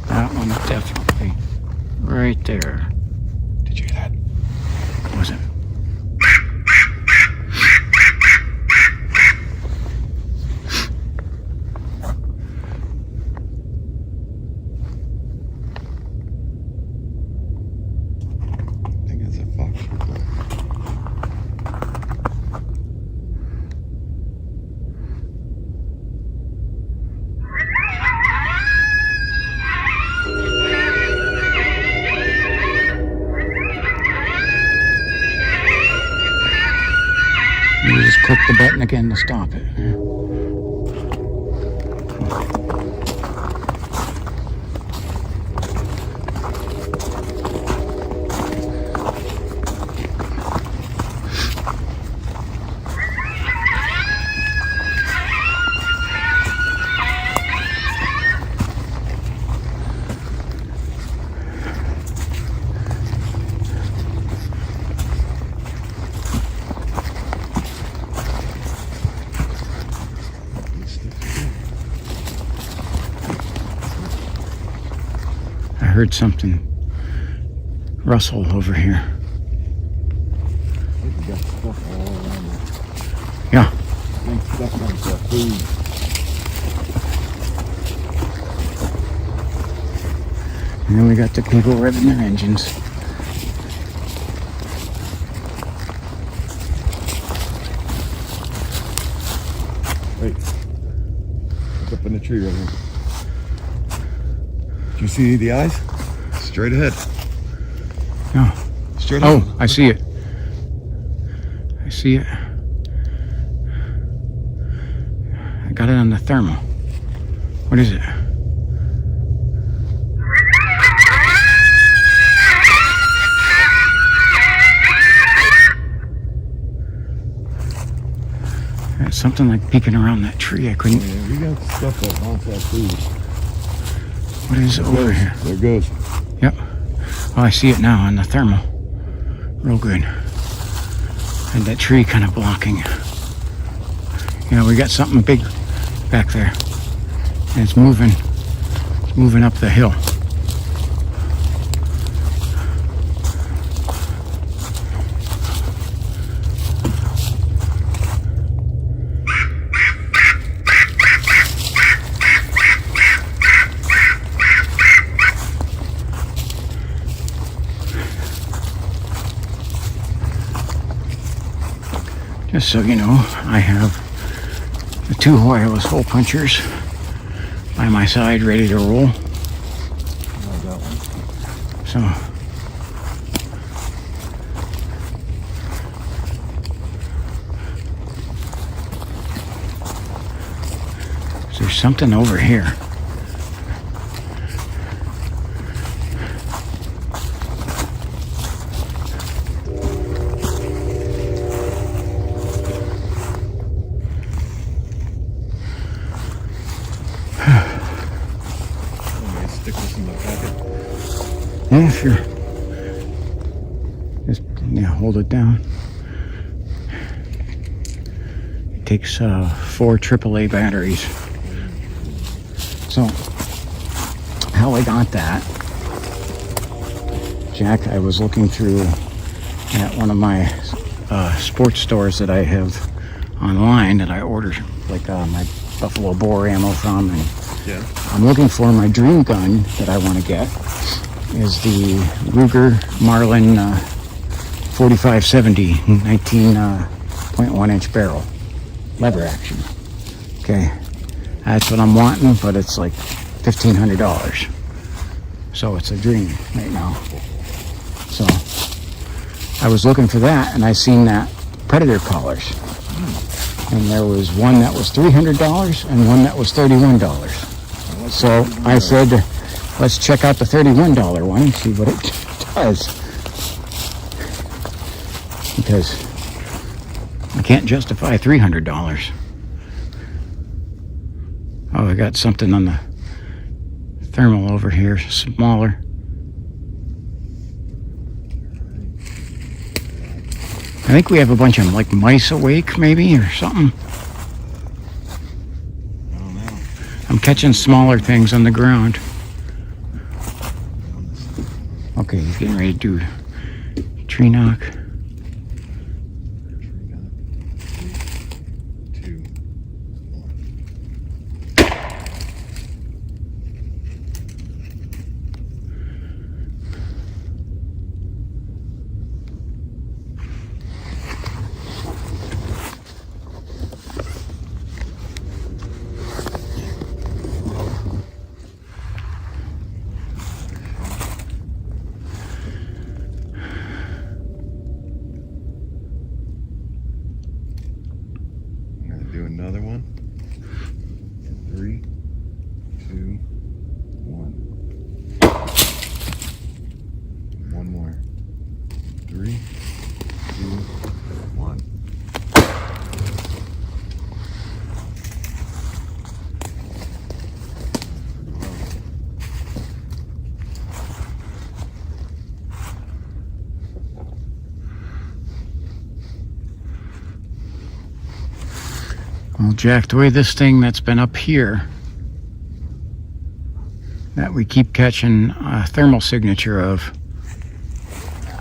That one definitely. Right there. Did you hear that? What was it? I think it's a fox. You just click the button again to stop it. I heard something rustle over here. You got stuff all around you. Yeah. Think stuff like that food. And then we got the people revving their engines. Wait. Look up in the tree right here. Do you see the eyes? Straight ahead. No. Straight ahead. Oh, I see it. I see it. I got it on the thermal. What is it? There's something like peeking around that tree. I couldn't. Yeah, we got stuff that wants that food. What is it over here? There it goes. Yep. Oh, I see it now on the thermal. Real good. And that tree kind of blocking. You know, we got something big back there. And it's moving. It's moving up the hill. Just so you know, I have the 2 wireless hole punchers by my side, ready to roll. So, there's something over here. Stick this in my pocket. Yeah, sure. Just, yeah, hold it down. It takes 4 AAA batteries. So, how I got that, Jack, I was looking through at one of my sports stores that I have online that I ordered, like my Buffalo Boar ammo from, and Yeah. I'm looking for my dream gun that I want to get is the Ruger Marlin 4570 19.1 inch barrel, lever action. Okay, that's what I'm wanting, but it's like $1,500. So it's a dream right now. So I was looking for that, and I seen that Predator collars. And there was one that was $300 and one that was $31. So I said, let's check out the $31 one and see what it does. Because I can't justify $300. Oh, I got something on the thermal over here, smaller. I think we have a bunch of like mice awake maybe or something. I don't know. I'm catching smaller things on the ground. Okay, he's getting ready to do tree knock. 2, 1. Do another one. 3, 2, 1. One more. 3, 2, 1. Well, Jack, the way this thing that's been up here, that we keep catching a thermal signature of,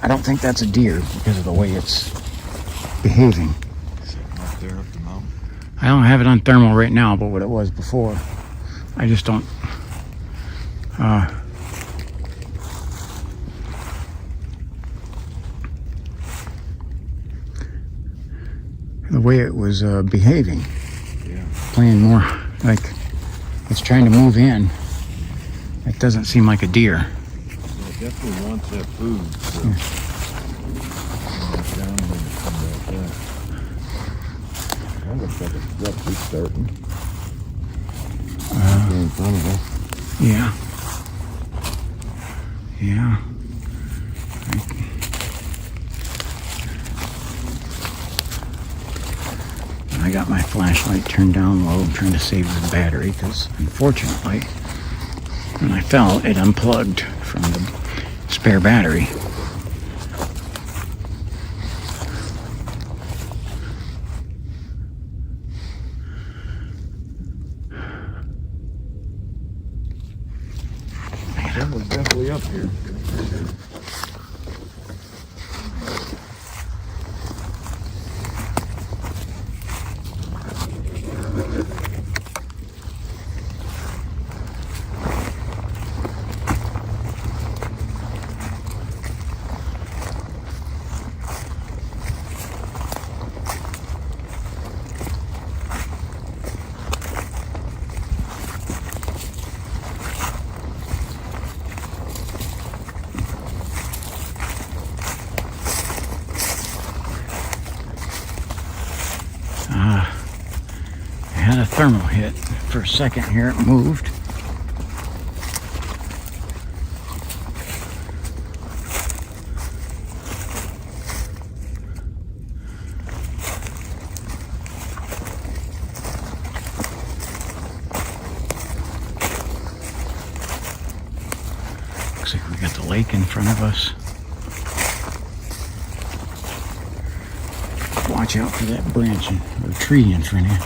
I don't think that's a deer because of the way it's behaving. Something up there up the mountain. I don't have it on thermal right now, but what it was before. I just don't. The way it was behaving. Yeah. Playing more like it's trying to move in. It doesn't seem like a deer. So it definitely wants that food. So. Down and then come back up. That looks like it's roughly starting. In front of us. Yeah. Yeah. I got my flashlight turned down low. I'm trying to save the battery because, unfortunately, when I fell, it unplugged from the spare battery. That was definitely up here. I had a thermal hit for a second here. It moved. Looks like we got the lake in front of us. Watch out for that branch or tree in front of you.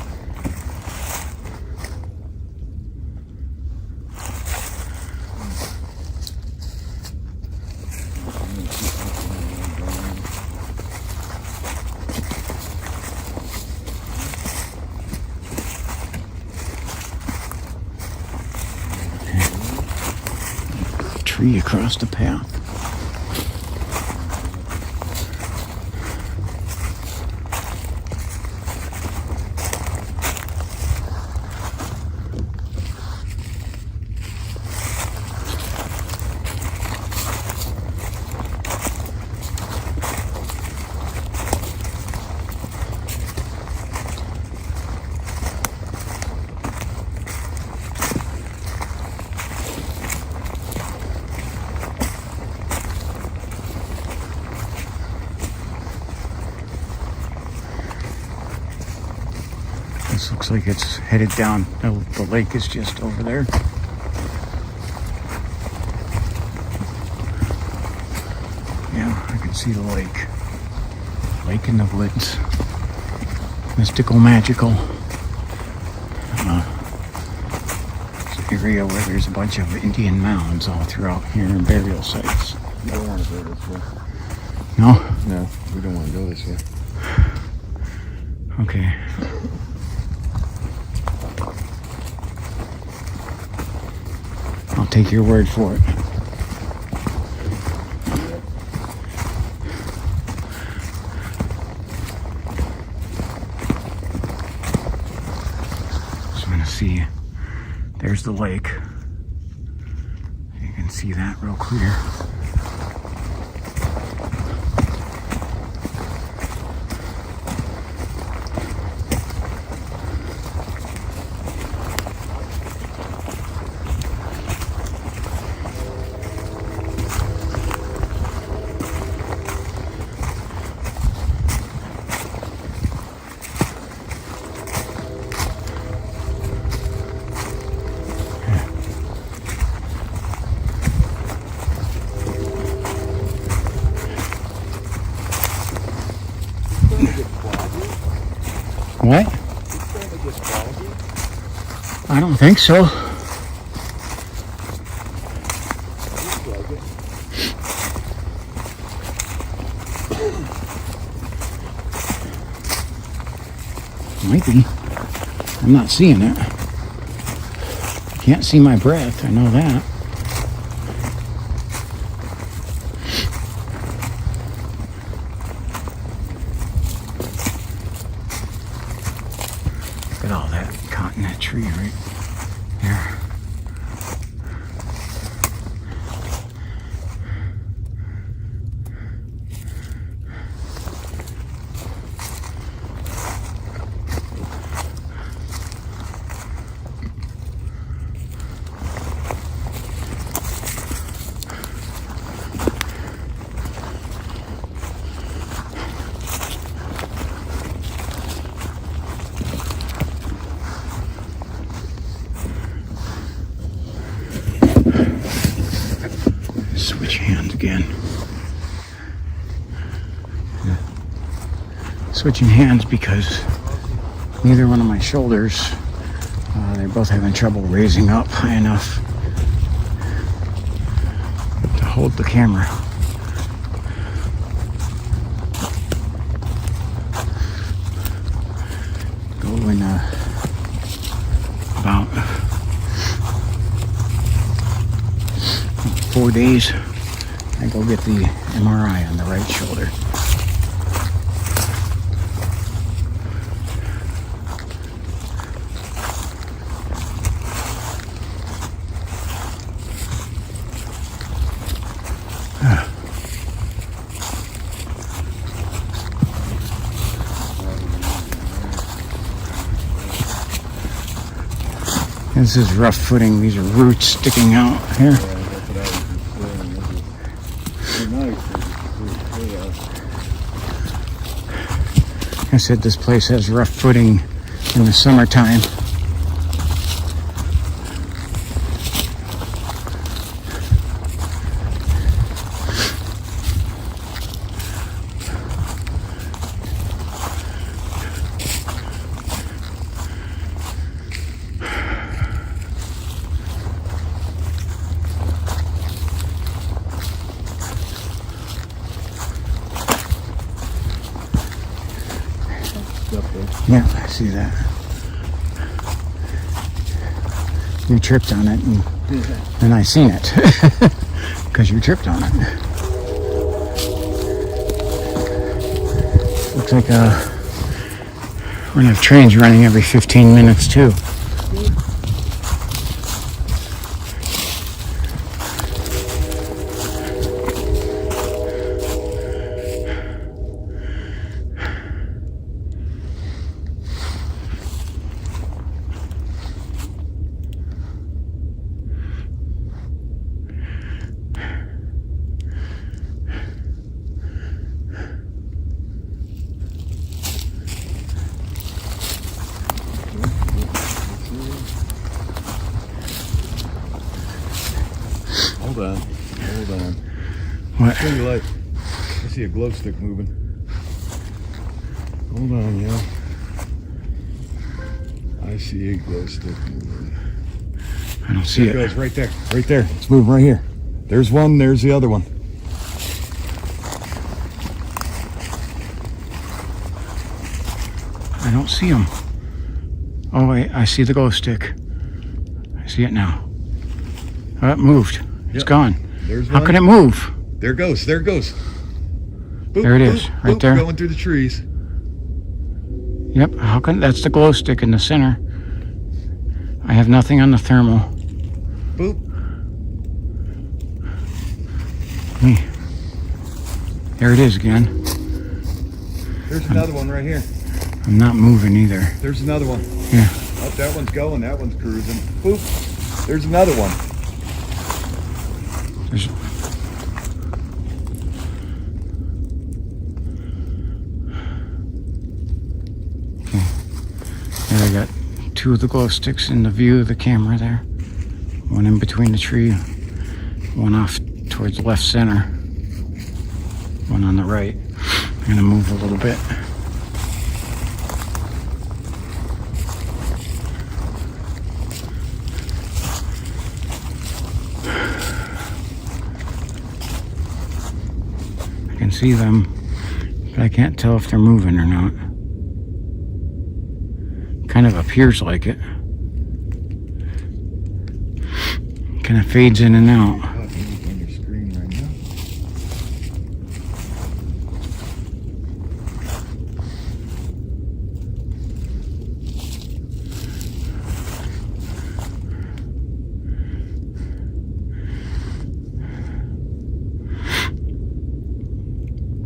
Tree across the path. This looks like it's headed down. The lake is just over there. Yeah, I can see the lake. Lake in the woods. Mystical, magical. It's an area where there's a bunch of Indian mounds all throughout here and burial sites. We don't want to go this way. No? No, we don't want to go this way. Okay. I'll take your word for it. Just want to see. There's the lake. You can see that real clear. What? I don't think so. Might be. I'm not seeing it. Can't see my breath, I know that. Look at all that caught in that tree right there. Switch hands again. Switching hands because neither one of my shoulders, they're both having trouble raising up high enough to hold the camera. Go in about 4 days, I go get the MRI on the right shoulder. This is rough footing. These are roots sticking out here. I said this place has rough footing in the summertime. Yeah, I see that. You tripped on it, and I seen it because you tripped on it. Looks like we're gonna have trains running every 15 minutes too. Hold on. What? Show you light. I see a glow stick moving. Hold on, yeah. I see a glow stick moving. I don't see There it. it goes, right there. Right there. It's moving right here. There's one, there's the other one. I don't see him. Oh, wait, I see the glow stick. I see it now. Oh, it moved. It's Yep. gone. There's How one. can it move? There it goes. There it goes. Boop, There it is, boop, right boop, there. Going through the trees. Yep, how can, that's the glow stick in the center. I have nothing on the thermal. Boop. There it is again. There's another one right here. I'm not moving either. There's another one. Yeah. Oh, that one's going. That one's cruising. Boop. There's another one. There's... Okay. There I got two of the glow sticks in the view of the camera there. One in between the tree, one off towards left center, one on the right. I'm gonna move a little bit. I can see them, but I can't tell if they're moving or not. Kind of appears like it. Kind of fades in and out. Oh, it's on your screen right now.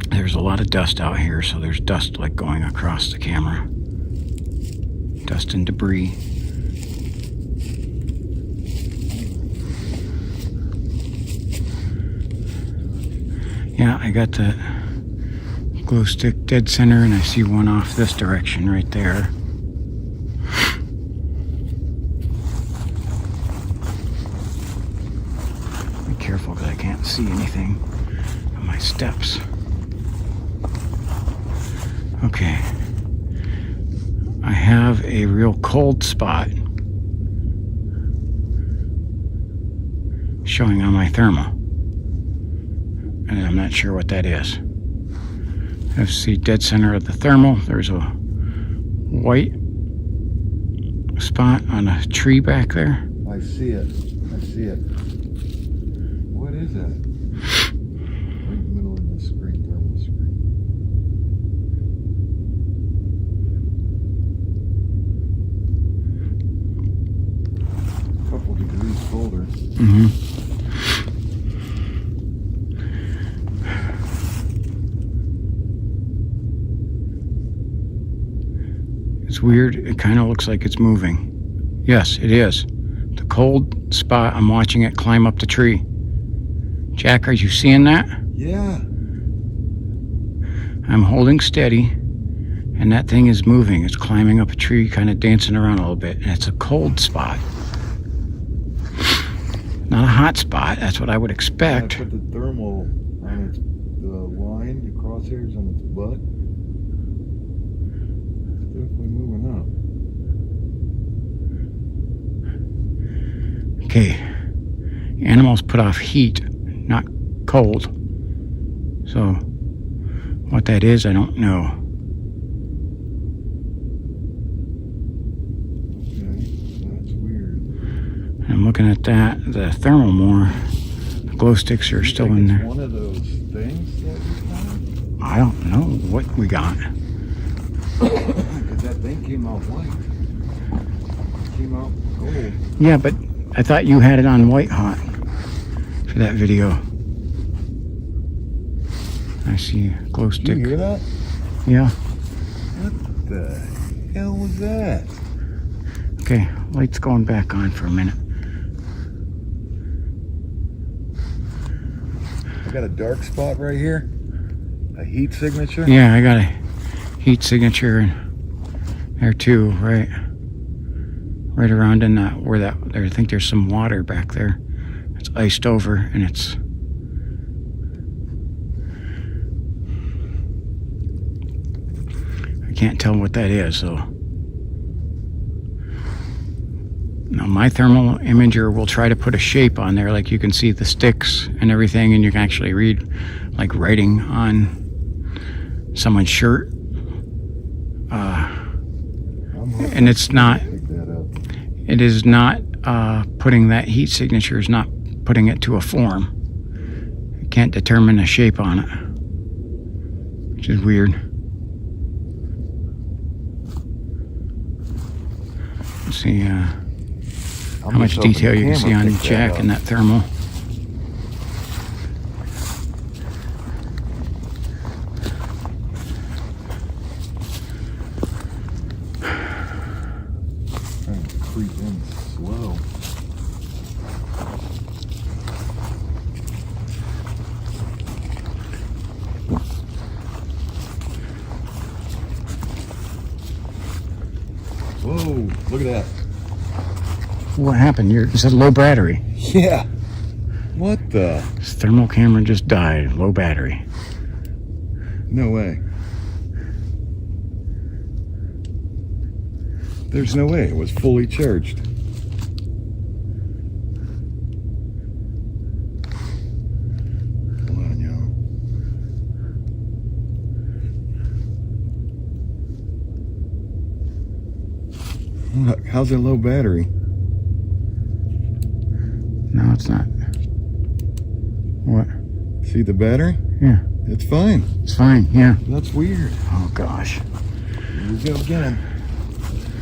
There's a lot of dust out here, so there's dust like going across the camera. Dust and debris. Yeah, I got the glow stick dead center, and I see one off this direction right there. Be careful because I can't see anything on my steps. Okay. I have a real cold spot showing on my thermal, and I'm not sure what that is. I see dead center of the thermal. There's a white spot on a tree back there. I see it. I see it. What is that? Right in the middle of the screen, thermal screen. Couple degrees colder. It's weird. It kind of looks like it's moving. Yes, it is. The cold spot, I'm watching it climb up the tree. Jack, are you seeing that? Yeah. I'm holding steady, and that thing is moving. It's climbing up a tree, kind of dancing around a little bit, and it's a cold spot. Not a hot spot. That's what I would expect. I put the thermal on its line, the crosshairs on its butt. It's definitely moving up. Okay. Animals put off heat, not cold. So, what that is, I don't know. Okay, that's weird. I'm looking at that, the thermal more. The glow sticks are still in there. One of those things that we found? I don't know what we got. Because that thing came out white. It came out cold. Yeah, but I thought you had it on white hot for that video. I see a glow Did stick. you hear that? Yeah. What the hell was that? Okay, light's going back on for a minute. I got a dark spot right here. A heat signature. Yeah, I got a heat signature in there too, right around in that where that there. I think there's some water back there. It's it's iced over and it's I can't tell what that is, so now my thermal imager will try to put a shape on there, like you can see the sticks and everything, and you can actually read like writing on someone's shirt. And it's not, it is not putting that heat signature, is not putting it to a form. It can't determine a shape on it, which is weird. Let's see how much detail you can see on Jack in that thermal. Creep in slow. Whoa, look at that. What happened? It said low battery. Yeah. What the? This thermal camera just died. Low battery. No way. There's no way. It was fully charged. Come on, y'all. Look, how's it low battery? No, it's not. What? See the battery? Yeah. It's fine. It's fine, yeah. That's weird. Oh, gosh. Here we go again.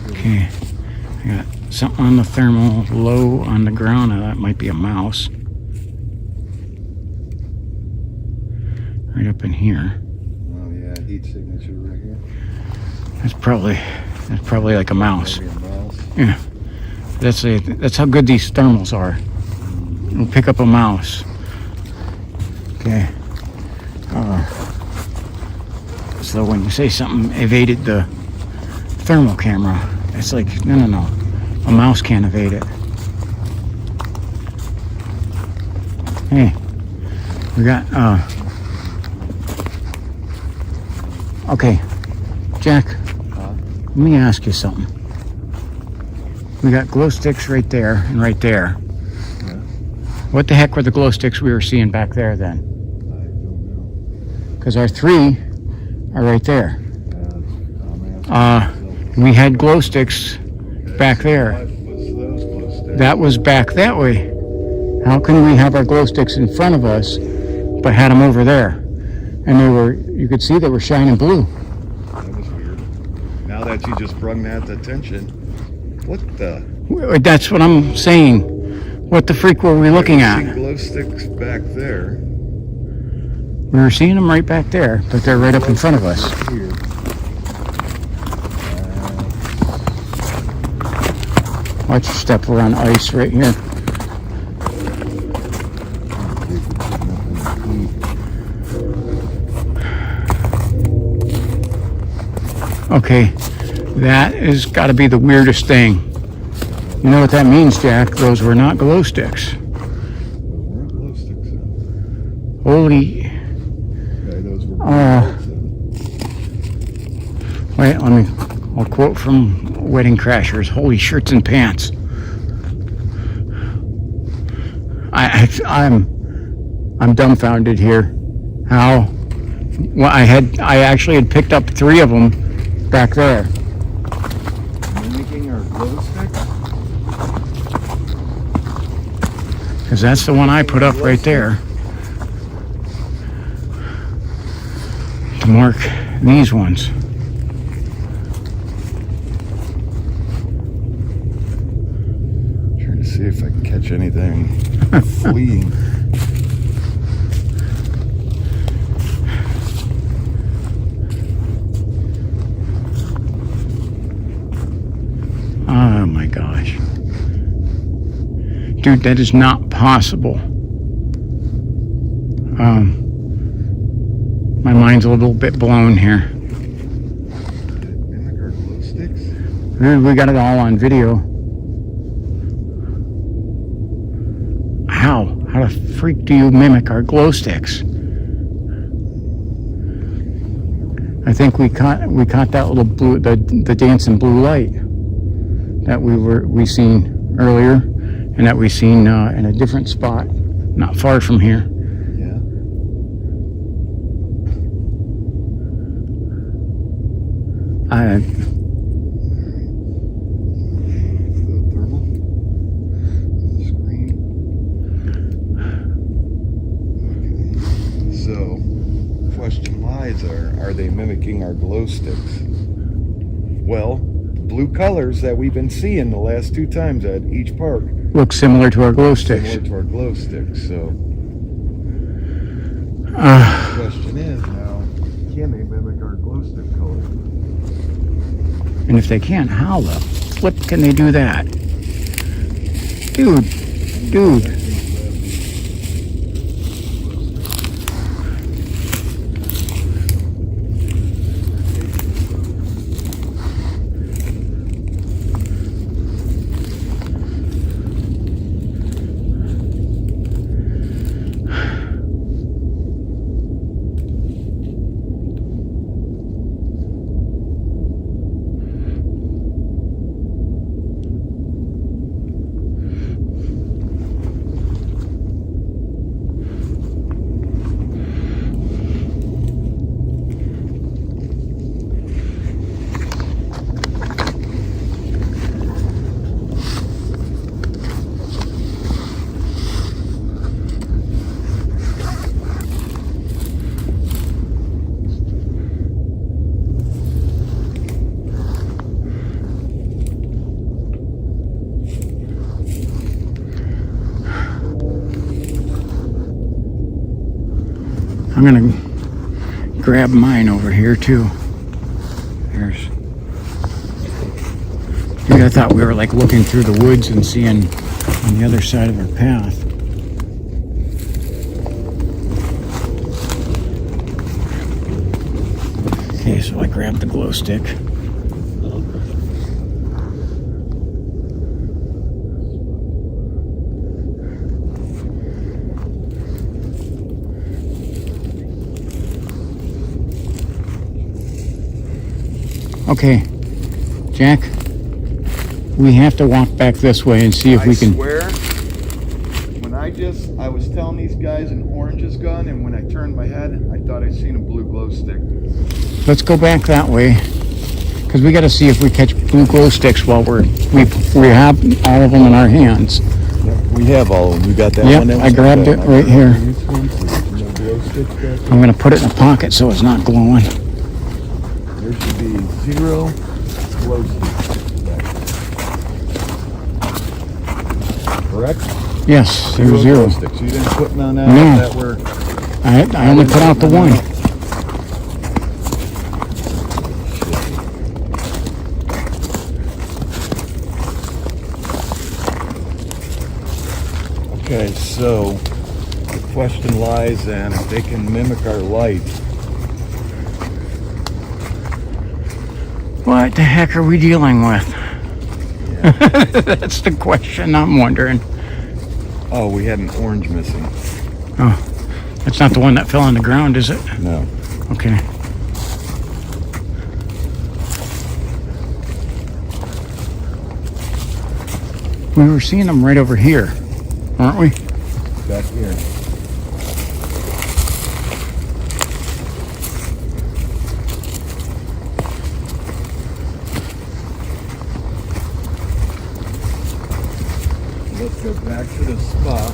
Okay. I got something on the thermal, low on the ground. Now, that might be a mouse. Right up in here. Oh, yeah, heat signature right here. That's probably like a mouse. Maybe a mouse. Yeah. That's how good these thermals are. We'll pick up a mouse. Okay. So when you say something evaded the thermal camera, it's like, no. A mouse can't evade it. Hey, we got, okay, Jack, let me ask you something. We got glow sticks right there and right there. Yeah. What the heck were the glow sticks we were seeing back there then? I don't know. Because our three are right there. I'm We had glow sticks back there. What was those glow sticks? That was back that way. How can we have our glow sticks in front of us, but had them over there? And they were, you could see they were shining blue. That was weird. Now that you just brung that to attention, what the? That's what I'm saying. What the freak were we looking I see at? glow sticks back there. We were seeing them right back there, but they're right up in front of us. Here. Watch your step, we're on ice right here. Okay, that has got to be the weirdest thing. You know what that means, Jack? Those were not glow sticks. Those weren't glow sticks. Holy... Okay, those were Wait, I'll quote from Wedding Crashers. Holy shirts and pants. I'm dumbfounded here. How? Well, I actually had picked up 3 of them back there. mimicking our glow sticks. Because that's the one I put up right there. To mark these ones. Trying to see if I can catch anything fleeing. Oh my gosh. Dude, that is not possible. My mind's a little bit blown here. Mimic our glow sticks? We got it all on video. How? How the freak do you mimic our glow sticks? I think we caught that little blue, the dancing blue light that we seen earlier, and that we seen in a different spot, not far from here. Yeah. Thermal screen. Okay. So, question lies are they mimicking our glow sticks? Well, the blue colors that we've been seeing the last 2 times at each park Look similar to our glow sticks. similar to our glow sticks. So, the question is now, can they mimic our glow stick color? And if they can't, how the flip can they do that? Dude. I'm gonna grab mine over here too. Dude, I thought we were like looking through the woods and seeing on the other side of our path. Okay, so I grabbed the glow stick. Okay, Jack, we have to walk back this way and see if we can. I swear, when I was telling these guys an orange is gone, and when I turned my head, I thought I seen a blue glow stick. Let's go back that way, because we got to see if we catch blue glow sticks while we have all of them in our hands. Yep, we have all of them. You got that one? Yep, I grabbed it right here. I'm going to put it in a pocket so it's not glowing. There should be 0 glow sticks back there. Correct? Yes, there's 0. Glow sticks. You didn't put none out No. that were... I only put out the one. Okay, so the question lies then if they can mimic our light. What the heck are we dealing with? Yeah. That's the question I'm wondering. Oh, we had an orange missing. Oh, that's not the one that fell on the ground, is it? No. Okay. We were seeing them right over here, weren't we? Back here. Let's go back to the spot.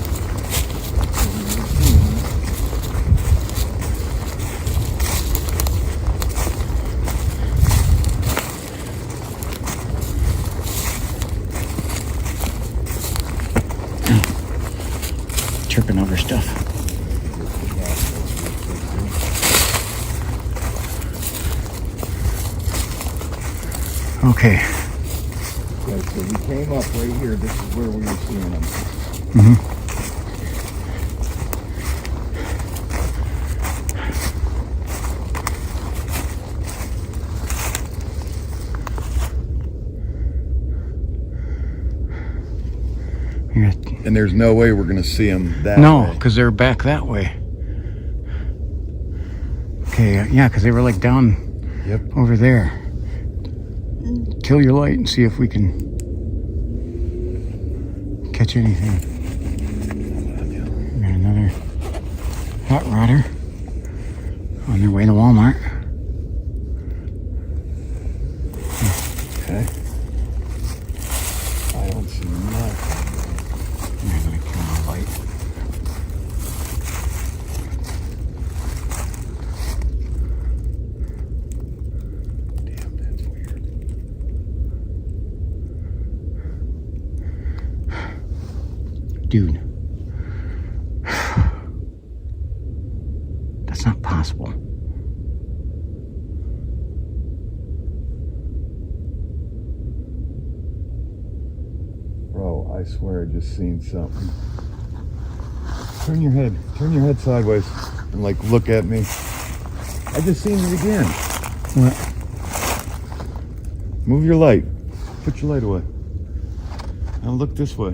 Tripping over stuff. Okay. Okay, so we came up right here. This is where we were seeing them. We got And there's no way we're gonna see them that No, way. because they're back that way. Okay, yeah, because they were like down over there. Kill your light and see if we can catch anything. We got another hot rodder on their way to Walmart. Okay. I don't see nothing. I'm gonna kill my light. Damn, that's weird. Dude. That's not possible. Bro, I swear I just seen something. Turn your head sideways and like look at me. I just seen it again. What? Move your light. Put your light away. Now look this way.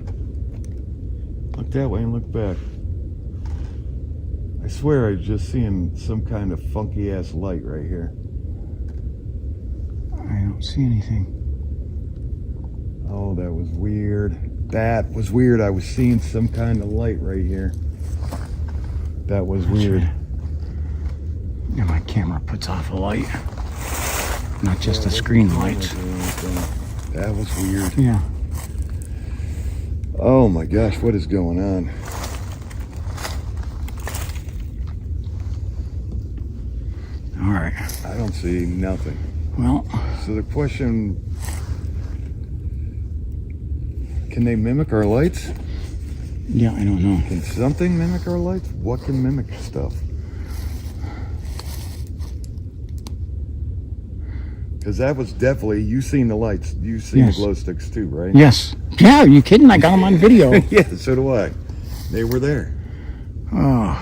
Look that way and look back. I swear I was just seeing some kind of funky ass light right here. I don't see anything. Oh, that was weird. That was weird. I was seeing some kind of light right here. That was weird. Yeah, my camera puts off a light. Not just the screen lights. That was weird. Yeah. Oh my gosh, what is going on? All right. I don't see nothing. Well, So the question, can they mimic our lights? yeah, I don't know. Can something mimic our lights? What can mimic stuff? Because that was definitely, you seen the lights. You seen Yes. the glow sticks too, right? Yes. Yeah, are you kidding? I got them on video. Yeah, so do I. They were there. Oh,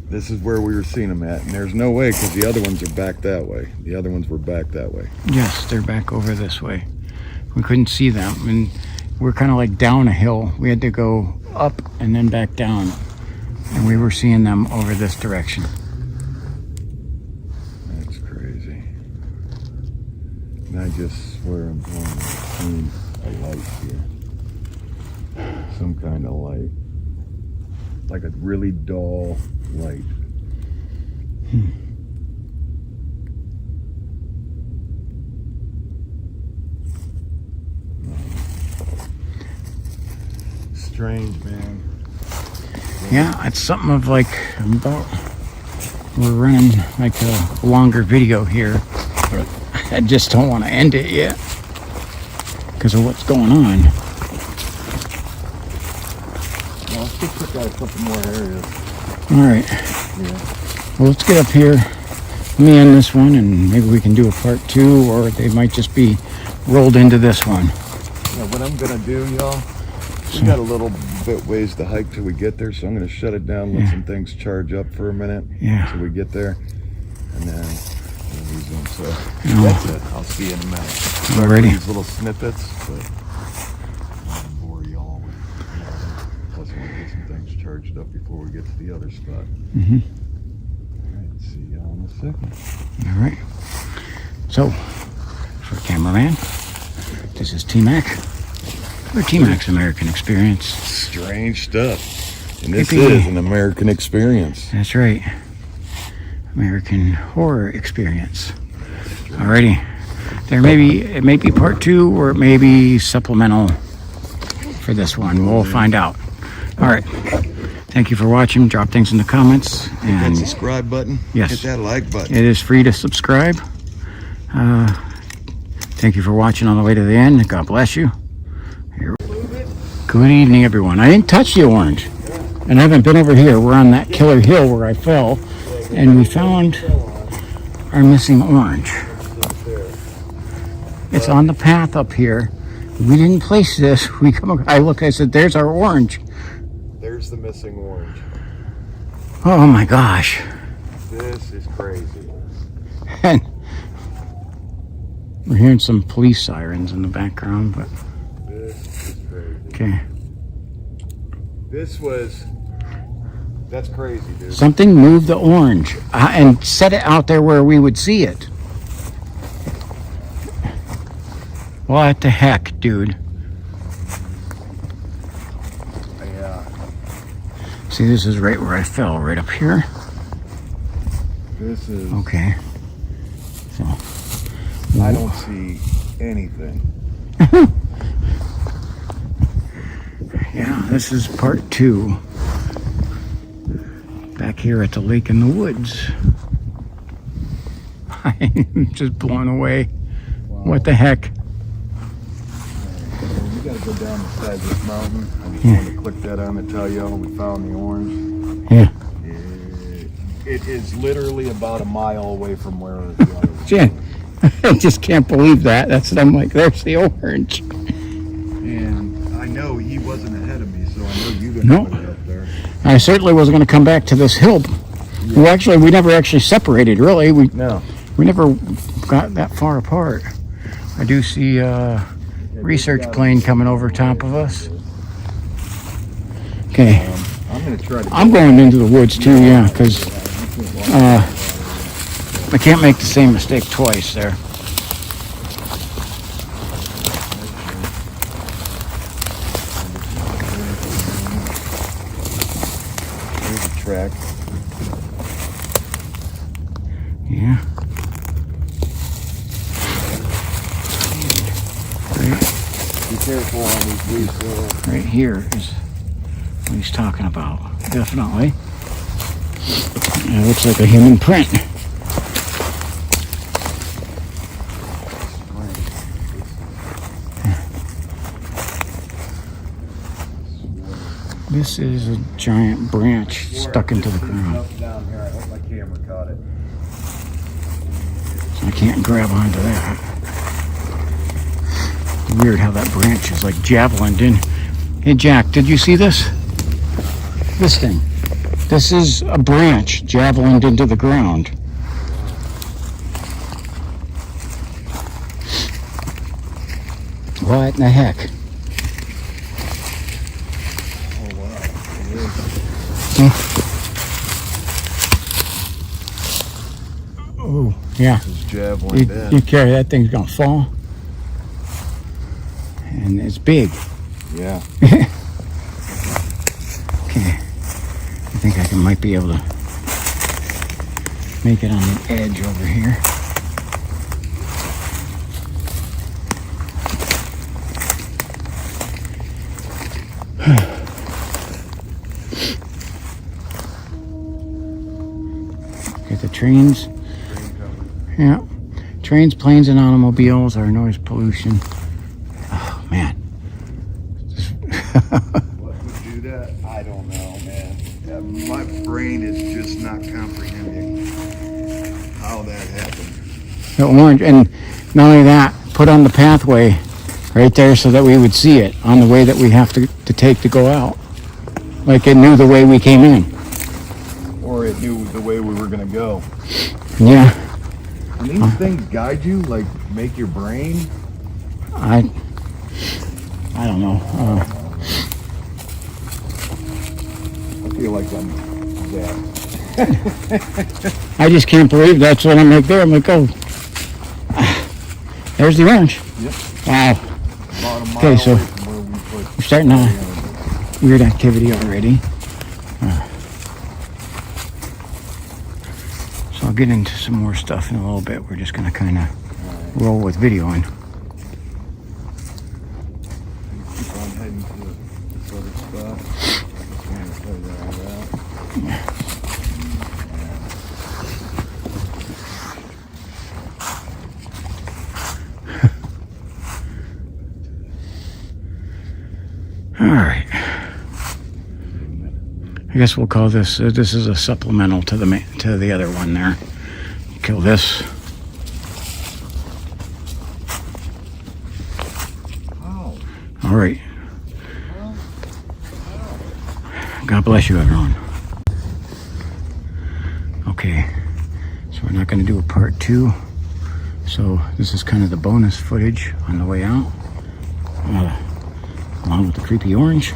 This is where we were seeing them at. And there's no way, because the other ones are back that way. The other ones were back that way. yes, they're back over this way. We couldn't see them, and we're kind of like down a hill. We had to go up and then back down, and we were seeing them over this direction. That's crazy. And I just swear I'm going to see a light here. Some kind of light. Like a really dull light. Strange, man. Yeah, it's something of like about. We're running like a longer video here, but I just don't want to end it yet because of what's going on. Well, let's just check out a couple more areas. All right. Yeah. Well, let's get up here. Let me end this one, and maybe we can do a part 2, or they might just be rolled into this one. Yeah, what I'm gonna do, y'all, we got a little bit ways to hike till we get there, so I'm gonna shut it down, let some things charge up for a minute till we get there, and then we'll resume. So that's it. I'll see you in a minute. Sorry for Alrighty. these little snippets, but I don't bore y'all with plus we'll get some things charged up before we get to the other spot. Mm-hmm. Alright, see y'all in a second. All right. So, for cameraman, this is T-Mac. Or T-Mac's American Experience. Strange stuff. And this Yippee. is an American experience. That's right. American Horror Experience. Alrighty. It may be part 2, or it may be supplemental for this one. We'll find out. All right. Thank you for watching. Drop things in the comments. Hit that And subscribe button. Yes. Hit that like button. it is free to subscribe. Thank you for watching all the way to the end. God bless you. Good evening, everyone. I didn't touch the orange, and I haven't been over here. We're on that killer hill where I fell, and we found our missing orange. It's on the path up here. We didn't place this. I said, there's our orange. There's the missing orange. Oh my gosh. This is crazy. And we're hearing some police sirens in the background, but This is crazy. okay. That's crazy, dude. Something moved the orange and set it out there where we would see it. What the heck, dude? Yeah. See, this is right where I fell, right up here. This is... Okay. So... I don't see anything. Yeah, this is part 2. Back here at the lake in the woods. I'm just blown away. Wow. What the heck? We gotta go down the side of this mountain. I just Yeah. wanted to click that on to tell you we found the orange. Yeah. It is literally about a mile away from where the other was. Jen, I just can't believe that. That's what I'm like, there's the orange. And I know he wasn't ahead of me, so I know you No. put it up there. I certainly wasn't going to come back to this hill. Yeah. Well, actually, we never actually separated, really. We No. never got that far apart. I do see a research plane coming over top of us. Okay, I'm gonna try to. I'm going into the woods too, yeah, because I can't make the same mistake twice there. There's a track. Yeah. Be careful on these leaves. Right here is what he's talking about. Definitely. It looks like a human print. This is a giant branch stuck into the ground. Down here. I hope my camera caught it. So I can't grab onto that. Weird how that branch is like javelined in. Hey Jack, did you see this? This thing. This is a branch javelined into the ground. What in the heck? Oh wow. It is. Oh, yeah. This is javelin dead. You carry that thing's gonna fall. And it's big. Yeah. Okay. I think I might be able to make it on the edge over here. Get the trains. Yeah. Trains, planes, and automobiles are noise pollution. Oh, man. What would do that? I don't know, man. My brain is just not comprehending how that happened. The orange, and not only that, put on the pathway right there so that we would see it on the way that we have to take to go out. Like it knew the way we came in. Or it knew the way we were gonna go. Yeah. And these things guide you, like make your brain. I don't know. I feel like I'm zapped. I just can't believe that's what I'm like there. I'm like, oh, there's the orange. Yep. Wow. About a mile Okay, so away from where we put. we're starting a weird activity already. So I'll get into some more stuff in a little bit. We're just going to kind of roll with videoing. Keep on heading to this other spot. Just wanted to tell you all that. All right. I guess we'll call this. This is a supplemental to the other one there. Kill this. Oh. All right. God bless you, everyone. Okay. So we're not going to do a part 2. So this is kind of the bonus footage on the way out, along with the creepy orange.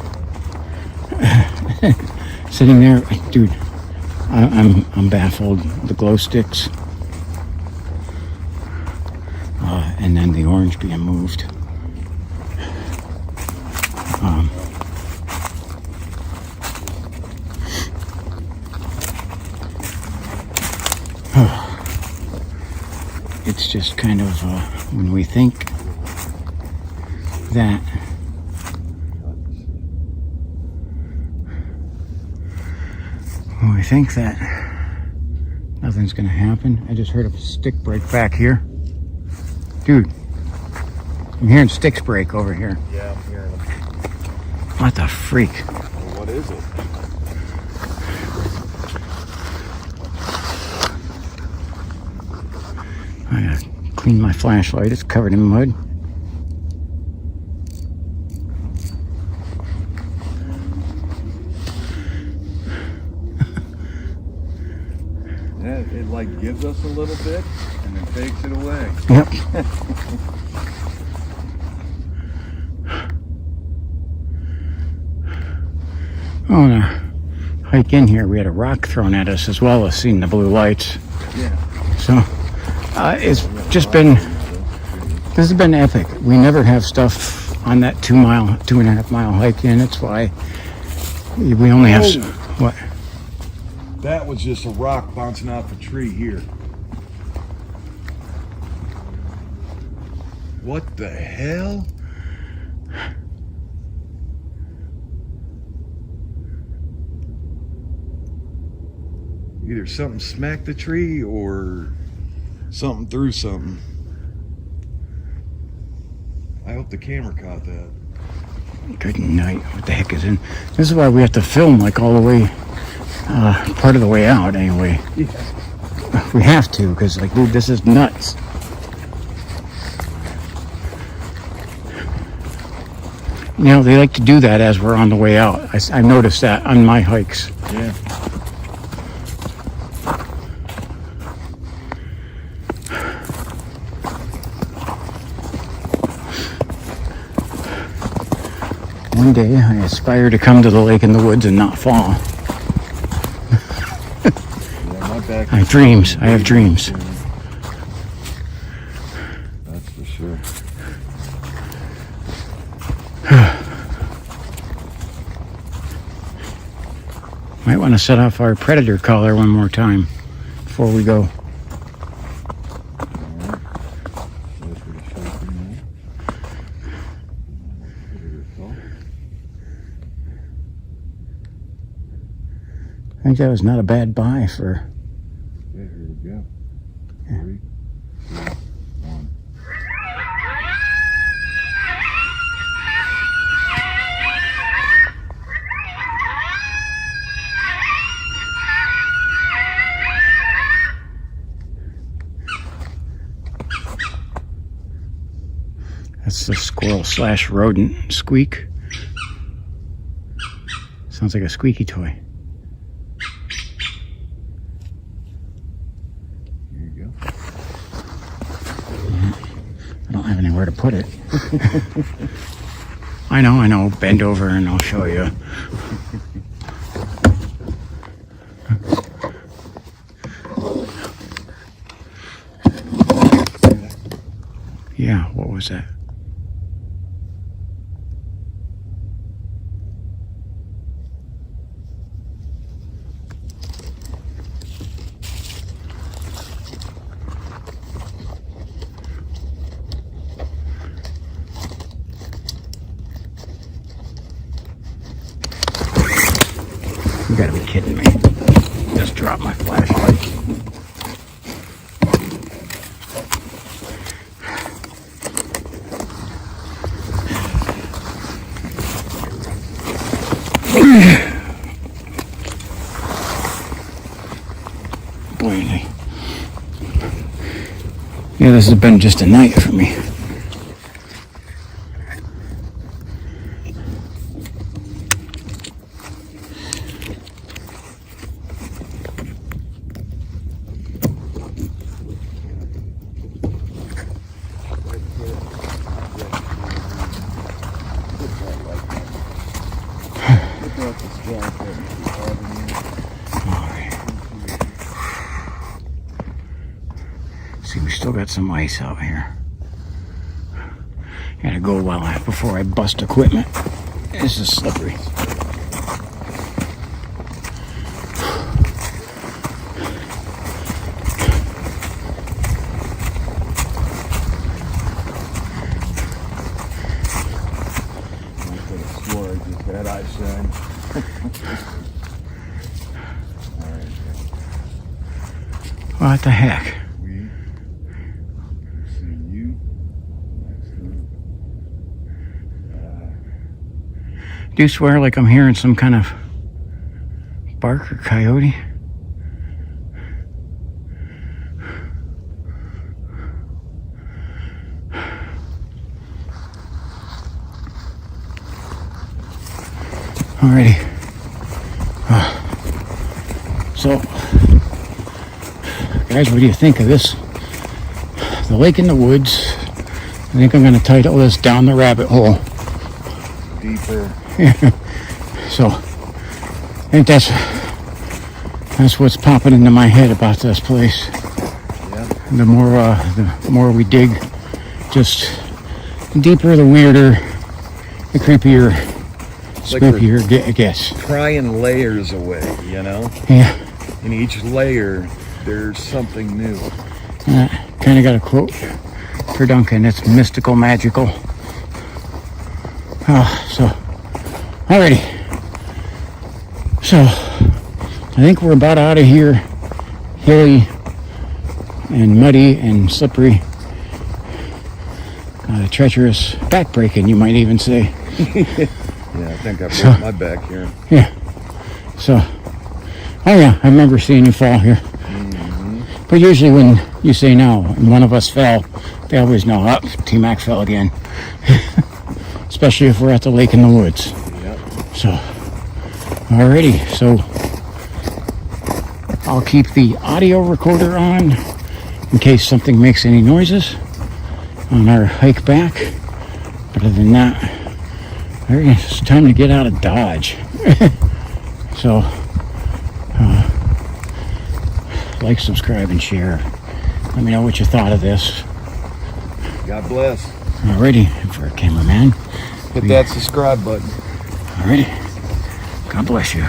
Sitting there, dude, I'm baffled. The glow sticks. And then the orange being moved. It's just kind of when we think that nothing's gonna happen. I just heard a stick break back here. Dude, I'm hearing sticks break over here. Yeah, I'm hearing them. What the freak? Well, what is it? I gotta clean my flashlight. It's covered in mud. Yeah, it like gives us a little bit and then takes it away. Yep. On our hike in here, we had a rock thrown at us as well as seeing the blue lights. Yeah. So it's just been, this has been epic. We never have stuff on that 2.5 mile hike in. It's why we only have, what? That was just a rock bouncing off a tree here. What the hell? Either something smacked the tree or something threw something. I hope the camera caught that. Good night. What the heck is in? This is why we have to film like all the way, part of the way out anyway. Yeah. We have to, because like, dude, this is nuts. You know, they like to do that as we're on the way out. I've noticed that on my hikes. Yeah. One day, I aspire to come to the lake in the woods and not fall. Yeah, my back. I have dreams. I have dreams. That's for sure. Might want to set off our predator collar one more time before we go. I think that was not a bad buy for. Yeah, here we go. 3, 2, 1. That's the squirrel/rodent squeak. Sounds like a squeaky toy. I don't have anywhere to put it. I know. Bend over and I'll show you. Yeah, what was that? You gotta be kidding me. Just dropped my flashlight. Boy, yeah, this has been just a night for me. See, we still got some ice out here. Gotta go before I bust equipment. This is slippery. What the heck? We see you next to Do you swear like I'm hearing some kind of bark or coyote? Alrighty. So, guys, what do you think of this? The lake in the woods. I think I'm going to title this Down the Rabbit Hole. deeper. So, I think that's what's popping into my head about this place. Yeah. The more we dig, just the deeper, the weirder, the creepier, spookier it gets. Prying layers away, you know? Yeah. In each layer, there's something new. Kind of got a quote for Duncan. It's mystical, magical. So, alrighty. So, I think we're about out of here. Hilly and muddy and slippery. Treacherous, backbreaking, you might even say. Yeah, I think I broke my back here. Yeah. So, oh yeah, I remember seeing you fall here. Mm-hmm. But usually when you say no, and one of us fell, they always know, oh, T-Mac fell again. Especially if we're at the lake in the woods. Yep. So, alrighty, so I'll keep the audio recorder on in case something makes any noises on our hike back. But other than that, it's time to get out of Dodge. So, like, subscribe, and share. Let me know what you thought of this. God bless. Alrighty, for a cameraman. Hit that subscribe button. Alrighty. God bless you.